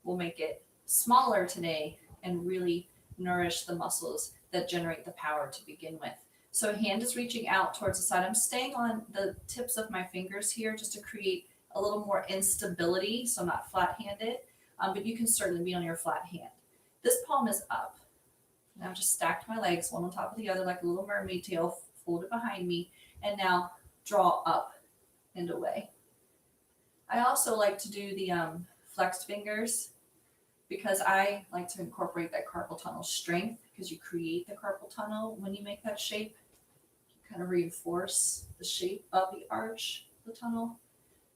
we'll make it smaller today and really nourish the muscles that generate the power to begin with. So hand is reaching out towards the side. I'm staying on the tips of my fingers here just to create a little more instability, so I'm not flat-handed, but you can certainly be on your flat hand. This palm is up. Now just stacked my legs one on top of the other like a little mermaid tail folded behind me, and now draw up and away. I also like to do the flexed fingers because I like to incorporate that carpal tunnel strength, because you create the carpal tunnel when you make that shape. You kind of reinforce the shape of the arch, the tunnel.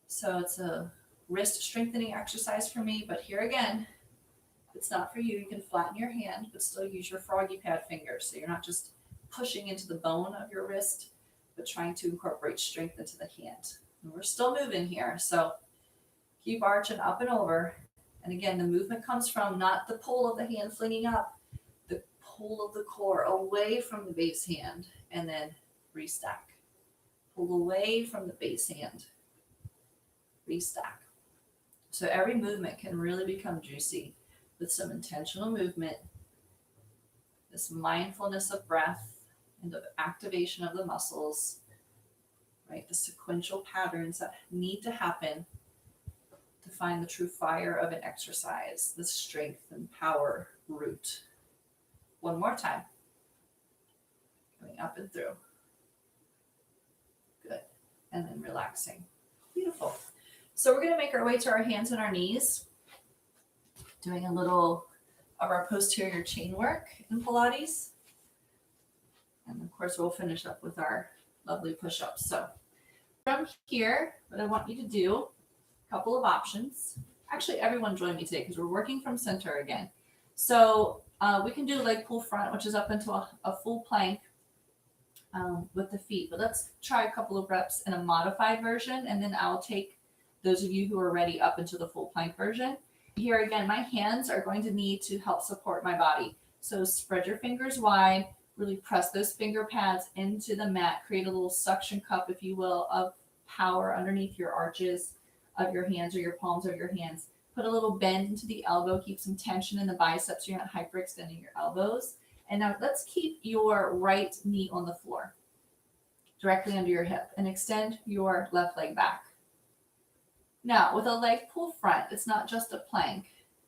So it's a wrist strengthening exercise for me, but here again, if it's not for you, you can flatten your hand, but still use your froggy pad fingers. So you're not just pushing into the bone of your wrist, but trying to incorporate strength into the hand. And we're still moving here. So keep arching up and over. And again, the movement comes from not the pull of the hand flinging up, the pull of the core away from the base hand, and then restack. Pull away from the base hand, restack. So every movement can really become juicy with some intentional movement, this mindfulness of breath and of activation of the muscles, right? The sequential patterns that need to happen to find the true fire of an exercise, the strength and power root. One more time. Going up and through. Good. And then relaxing. Beautiful. So we're going to make our way to our hands and our knees, doing a little of our posterior chain work in Pilates. And of course, we'll finish up with our lovely push-ups. So from here, what I want you to do, a couple of options. Actually, everyone join me today because we're working from center again. So we can do leg pull front, which is up into a full plank with the feet. But let's try a couple of reps in a modified version, and then I'll take those of you who are ready up into the full plank version. Here again, my hands are going to need to help support my body. So spread your fingers wide, really press those finger pads into the mat, create a little suction cup, if you will, of power underneath your arches of your hands or your palms of your hands. Put a little bend into the elbow, keep some tension in the biceps so you're not hyperextending your elbows. And now let's keep your right knee on the floor, directly under your hip, and extend your left leg back. Now, with a leg pull front, it's not just a plank,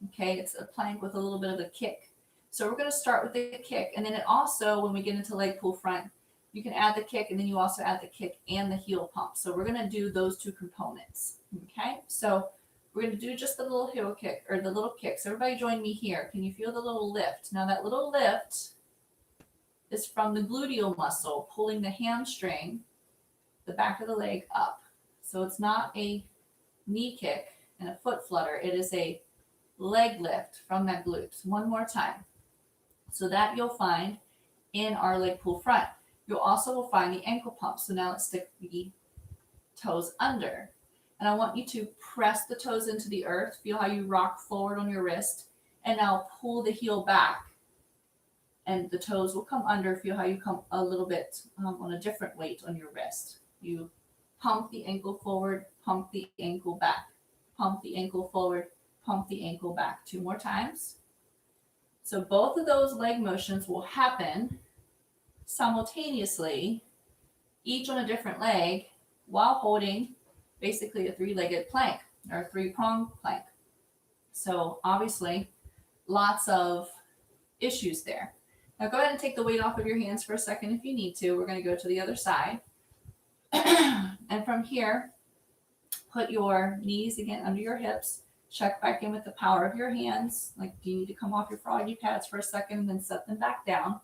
okay? It's a plank with a little bit of a kick. So we're going to start with the kick, and then it also, when we get into leg pull front, you can add the kick, and then you also add the kick and the heel pump. So we're going to do those two components, okay? So we're going to do just the little heel kick, or the little kick. So everybody join me here. Can you feel the little lift? Now that little lift is from the gluteal muscle, pulling the hamstring, the back of the leg up. So it's not a knee kick and a foot flutter. It is a leg lift from that glutes. One more time. So that you'll find in our leg pull front. You'll also will find the ankle pump. So now let's stick the toes under. And I want you to press the toes into the earth. Feel how you rock forward on your wrist. And now pull the heel back. And the toes will come under. Feel how you come a little bit on a different weight on your wrist. You pump the ankle forward, pump the ankle back. Pump the ankle forward, pump the ankle back. 2 more times. So both of those leg motions will happen simultaneously, each on a different leg, while holding basically a 3-legged plank or a 3-pronged plank. So obviously, lots of issues there. Now go ahead and take the weight off of your hands for a second if you need to. We're going to go to the other side. And from here, put your knees again under your hips. Check back in with the power of your hands. Like, do you need to come off your froggy pads for a second and then set them back down?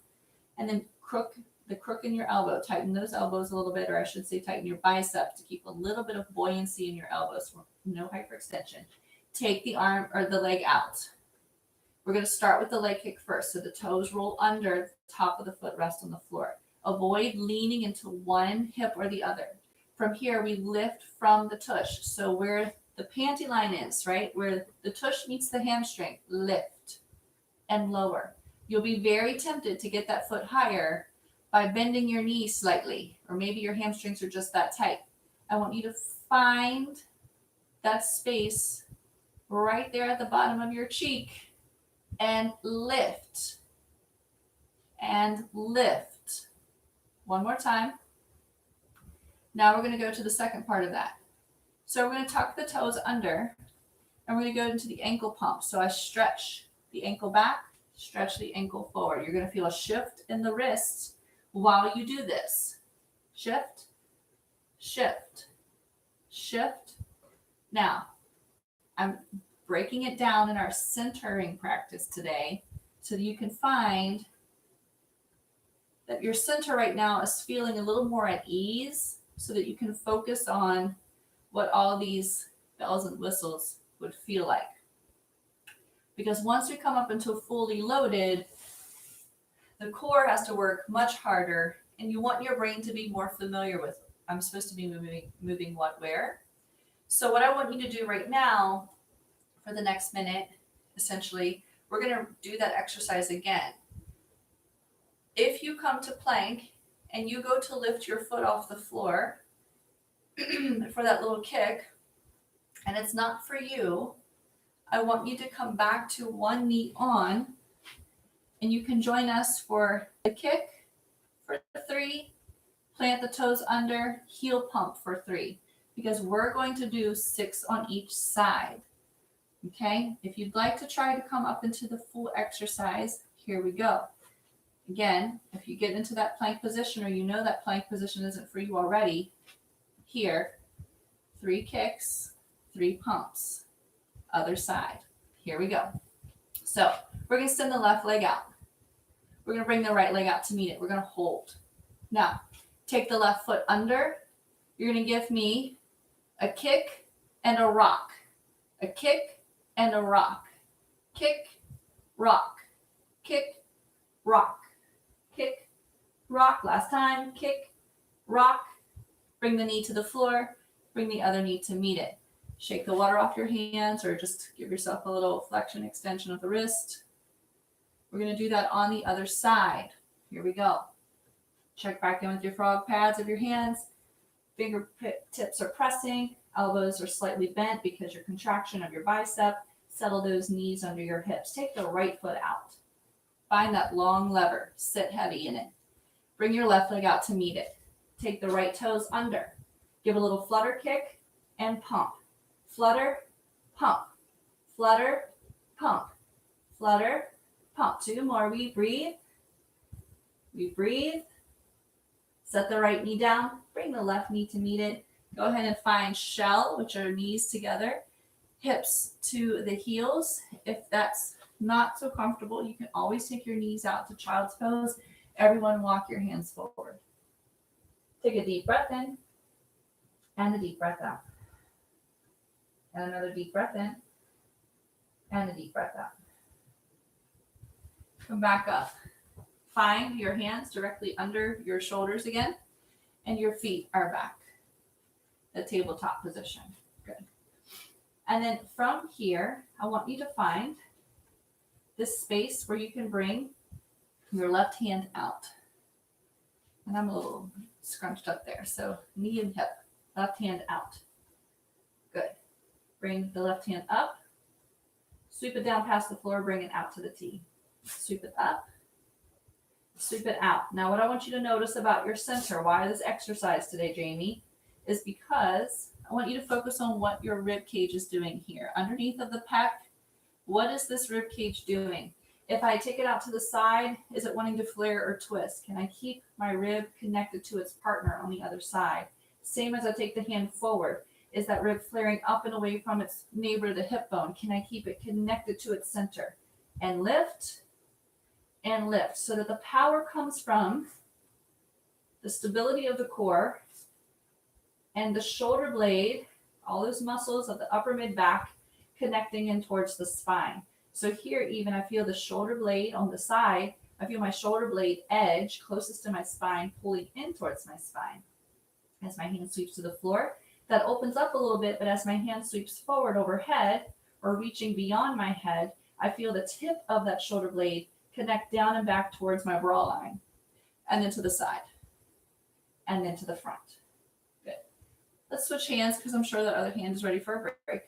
And then crook in your elbow. Tighten those elbows a little bit, or I should say tighten your biceps to keep a little bit of buoyancy in your elbows. No hyperextension. Take the arm or the leg out. We're going to start with the leg kick first. So the toes roll under, the top of the foot rest on the floor. Avoid leaning into one hip or the other. From here, we lift from the tush. So where the panty line is, right? Where the tush meets the hamstring, lift and lower. You'll be very tempted to get that foot higher by bending your knee slightly, or maybe your hamstrings are just that tight. I want you to find that space right there at the bottom of your cheek and lift and lift. One more time. Now we're going to go to the second part of that. So we're going to tuck the toes under, and we're going to go into the ankle pump. So I stretch the ankle back, stretch the ankle forward. You're going to feel a shift in the wrists while you do this. Shift, shift, shift. Now, I'm breaking it down in our centering practice today so that you can find that your center right now is feeling a little more at ease, so that you can focus on what all these bells and whistles would feel like. Because once we come up into fully loaded, the core has to work much harder, and you want your brain to be more familiar with, I'm supposed to be moving what, where. So what I want you to do right now for the next minute, essentially, we're going to do that exercise again. If you come to plank and you go to lift your foot off the floor for that little kick, and it's not for you, I want you to come back to one knee on, and you can join us for the kick for 3, plant the toes under, heel pump for 3, because we're going to do 6 on each side. Okay, if you'd like to try to come up into the full exercise, here we go. Again, if you get into that plank position, or you know that plank position isn't for you already, here, 3 kicks, 3 pumps, other side. Here we go. So we're going to send the left leg out. We're going to bring the right leg out to meet it. We're going to hold. Now, take the left foot under. You're going to give me a kick and a rock. A kick and a rock. Kick, rock. kick, rock, kick, rock. Last time, kick, rock. Bring the knee to the floor, bring the other knee to meet it. Shake the water off your hands or just give yourself a little flexion extension of the wrist. We're going to do that on the other side. Here we go. Check back in with your frog pads of your hands. Fingertips are pressing. Elbows are slightly bent because your contraction of your bicep. Settle those knees under your hips. Take the right foot out. Find that long lever. Sit heavy in it. Bring your left leg out to meet it. Take the right toes under. Give a little flutter kick and pump. Flutter, pump. Flutter, pump. Flutter, pump. 2 more. We breathe. We breathe. Set the right knee down. Bring the left knee to meet it. Go ahead and find shell, which are knees together. Hips to the heels. If that's not so comfortable, you can always take your knees out to child's pose. Everyone walk your hands forward. Take a deep breath in and a deep breath out. And another deep breath in and a deep breath out. Come back up. Find your hands directly under your shoulders again, and your feet are back. The tabletop position. Good. And then from here, I want you to find this space where you can bring your left hand out. And I'm a little scrunched up there. So knee and hip, left hand out. Good. Bring the left hand up. Sweep it down past the floor, bring it out to the T. Sweep it up. Sweep it out. Now what I want you to notice about your center, why this exercise today, Jamie, is because I want you to focus on what your rib cage is doing here. Underneath of the pec, what is this rib cage doing? If I take it out to the side, is it wanting to flare or twist? Can I keep my rib connected to its partner on the other side? Same as I take the hand forward. Is that rib flaring up and away from its neighbor, the hip bone? Can I keep it connected to its center? And lift, so that the power comes from the stability of the core and the shoulder blade, all those muscles of the upper mid back connecting in towards the spine. So here even I feel the shoulder blade on the side. I feel my shoulder blade edge closest to my spine pulling in towards my spine. As my hand sweeps to the floor, that opens up a little bit, but as my hand sweeps forward overhead or reaching beyond my head, I feel the tip of that shoulder blade connect down and back towards my bra line, and then to the side, and then to the front. Good. Let's switch hands because I'm sure that other hand is ready for a break.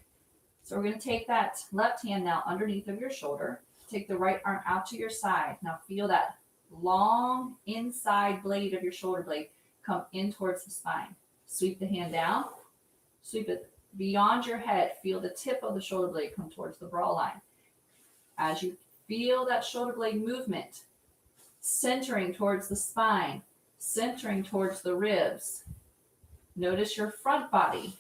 So we're going to take that left hand now underneath of your shoulder. Take the right arm out to your side. Now feel that long inside blade of your shoulder blade come in towards the spine. Sweep the hand down. Sweep it beyond your head. Feel the tip of the shoulder blade come towards the bra line. As you feel that shoulder blade movement, centering towards the spine, centering towards the ribs. Notice your front body.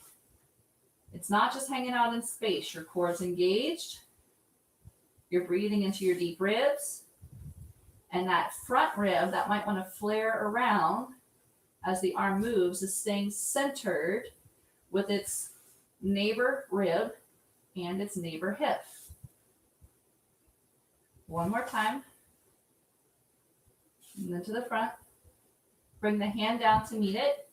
It's not just hanging out in space. Your core is engaged. You're breathing into your deep ribs. And that front rib that might want to flare around as the arm moves is staying centered with its neighbor rib and its neighbor hip. One more time. And then to the front. Bring the hand down to meet it.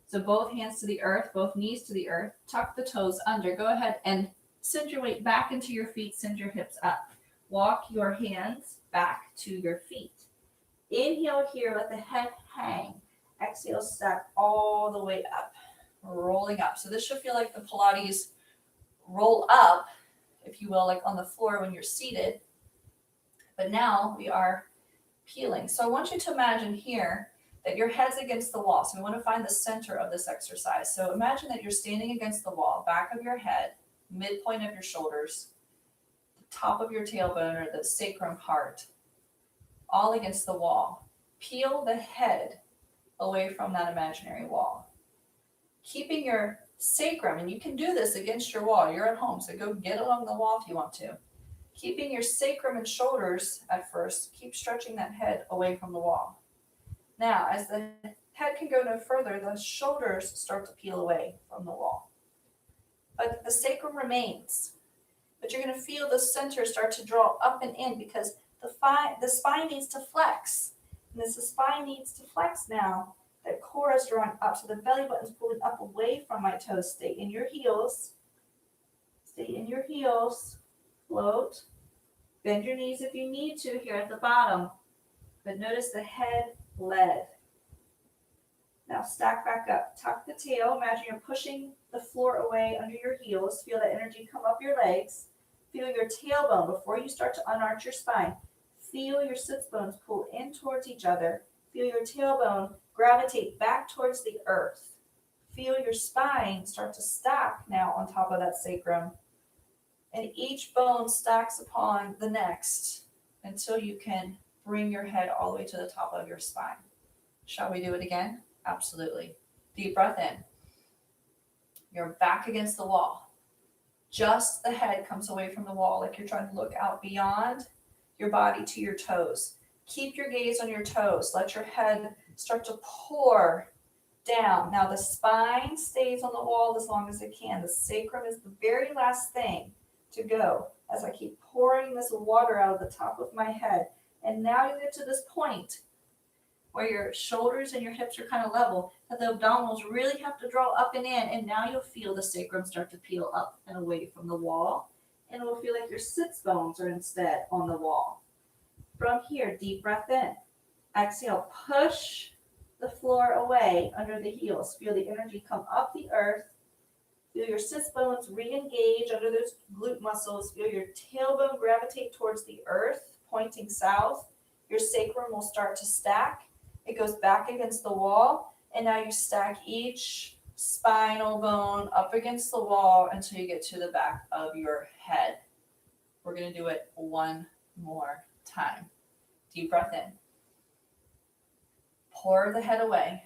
So both hands to the earth, both knees to the earth. Tuck the toes under. Go ahead and send your weight back into your feet. Send your hips up. Walk your hands back to your feet. Inhale here, let the head hang. Exhale, stack all the way up. Rolling up. So this should feel like the Pilates roll up, if you will, like on the floor when you're seated. But now we are peeling. So I want you to imagine here that your head's against the wall. So we want to find the center of this exercise. So imagine that you're standing against the wall, back of your head, midpoint of your shoulders, the top of your tailbone or the sacrum part, all against the wall. Peel the head away from that imaginary wall. Keeping your sacrum, and you can do this against your wall. You're at home, so go get along the wall if you want to. Keeping your sacrum and shoulders at first, keep stretching that head away from the wall. Now, as the head can go no further, the shoulders start to peel away from the wall. But the sacrum remains. But you're going to feel the center start to draw up and in because the spine needs to flex. And as the spine needs to flex now, the core is drawing up, so the belly button is pulling up away from my toes. Stay in your heels. Stay in your heels. Float. Bend your knees if you need to here at the bottom. But notice the head led. Now stack back up. Tuck the tail. Imagine you're pushing the floor away under your heels. Feel that energy come up your legs. Feel your tailbone before you start to unarch your spine. Feel your sits bones pull in towards each other. Feel your tailbone gravitate back towards the earth. Feel your spine start to stack now on top of that sacrum. And each bone stacks upon the next until you can bring your head all the way to the top of your spine. Shall we do it again? Absolutely. Deep breath in. You're back against the wall. Just the head comes away from the wall, like you're trying to look out beyond your body to your toes. Keep your gaze on your toes. Let your head start to pour down. Now the spine stays on the wall as long as it can. The sacrum is the very last thing to go as I keep pouring this water out of the top of my head. And now you get to this point where your shoulders and your hips are kind of level, that the abdominals really have to draw up and in, and now you'll feel the sacrum start to peel up and away from the wall, and it will feel like your sits bones are instead on the wall. From here, deep breath in. Exhale, push the floor away under the heels. Feel the energy come up the earth. Feel your sits bones re-engage under those glute muscles. Feel your tailbone gravitate towards the earth, pointing south. Your sacrum will start to stack. It goes back against the wall, and now you stack each spinal bone up against the wall until you get to the back of your head. We're going to do it one more time. Deep breath in. Pour the head away.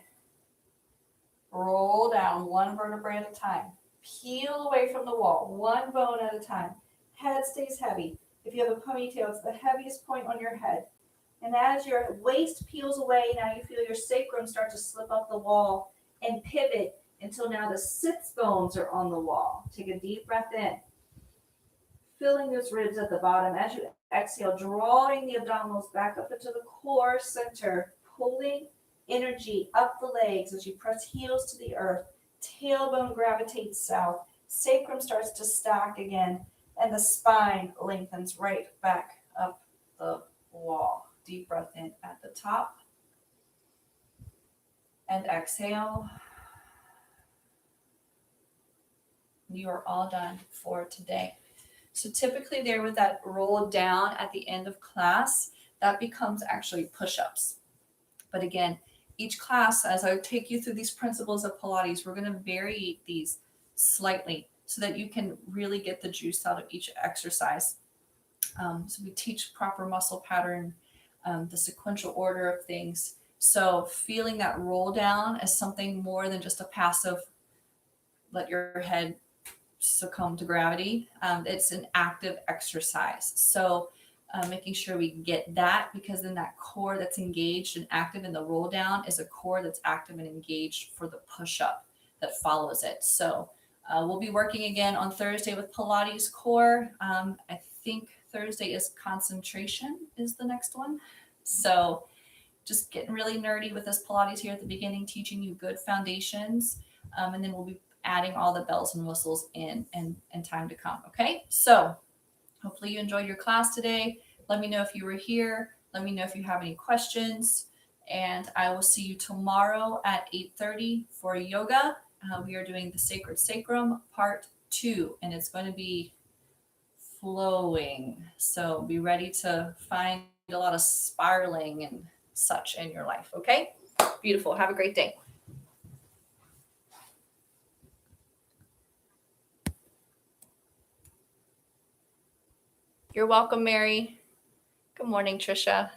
Roll down one vertebrae at a time. Peel away from the wall, one bone at a time. Head stays heavy. If you have a ponytail, it's the heaviest point on your head. And as your waist peels away, now you feel your sacrum start to slip up the wall and pivot until now the sits bones are on the wall. Take a deep breath in. Filling those ribs at the bottom. As you exhale, drawing the abdominals back up into the core center, pulling energy up the legs as you press heels to the earth. Tailbone gravitates south. Sacrum starts to stack again, and the spine lengthens right back up the wall. Deep breath in at the top. And exhale. You are all done for today. So typically there with that roll down at the end of class, that becomes actually push-ups. But again, each class, as I take you through these principles of Pilates, we're going to vary these slightly so that you can really get the juice out of each exercise. So we teach proper muscle pattern, the sequential order of things. So feeling that roll down as something more than just a passive, let your head succumb to gravity. It's an active exercise. So making sure we get that, because then that core that's engaged and active in the roll down is a core that's active and engaged for the push up that follows it. So we'll be working again on Thursday with Pilates core. I think Thursday is concentration is the next one. So just getting really nerdy with this Pilates here at the beginning, teaching you good foundations. And then we'll be adding all the bells and whistles in time to come. Okay. So hopefully you enjoyed your class today. Let me know if you were here. Let me know if you have any questions. And I will see you tomorrow at 8:30 for yoga. We are doing the Sacred Sacrum Part 2, and it's going to be flowing. So be ready to find a lot of spiraling and such in your life. Okay? Beautiful. Have a great day. You're welcome, Mary. Good morning, Trisha.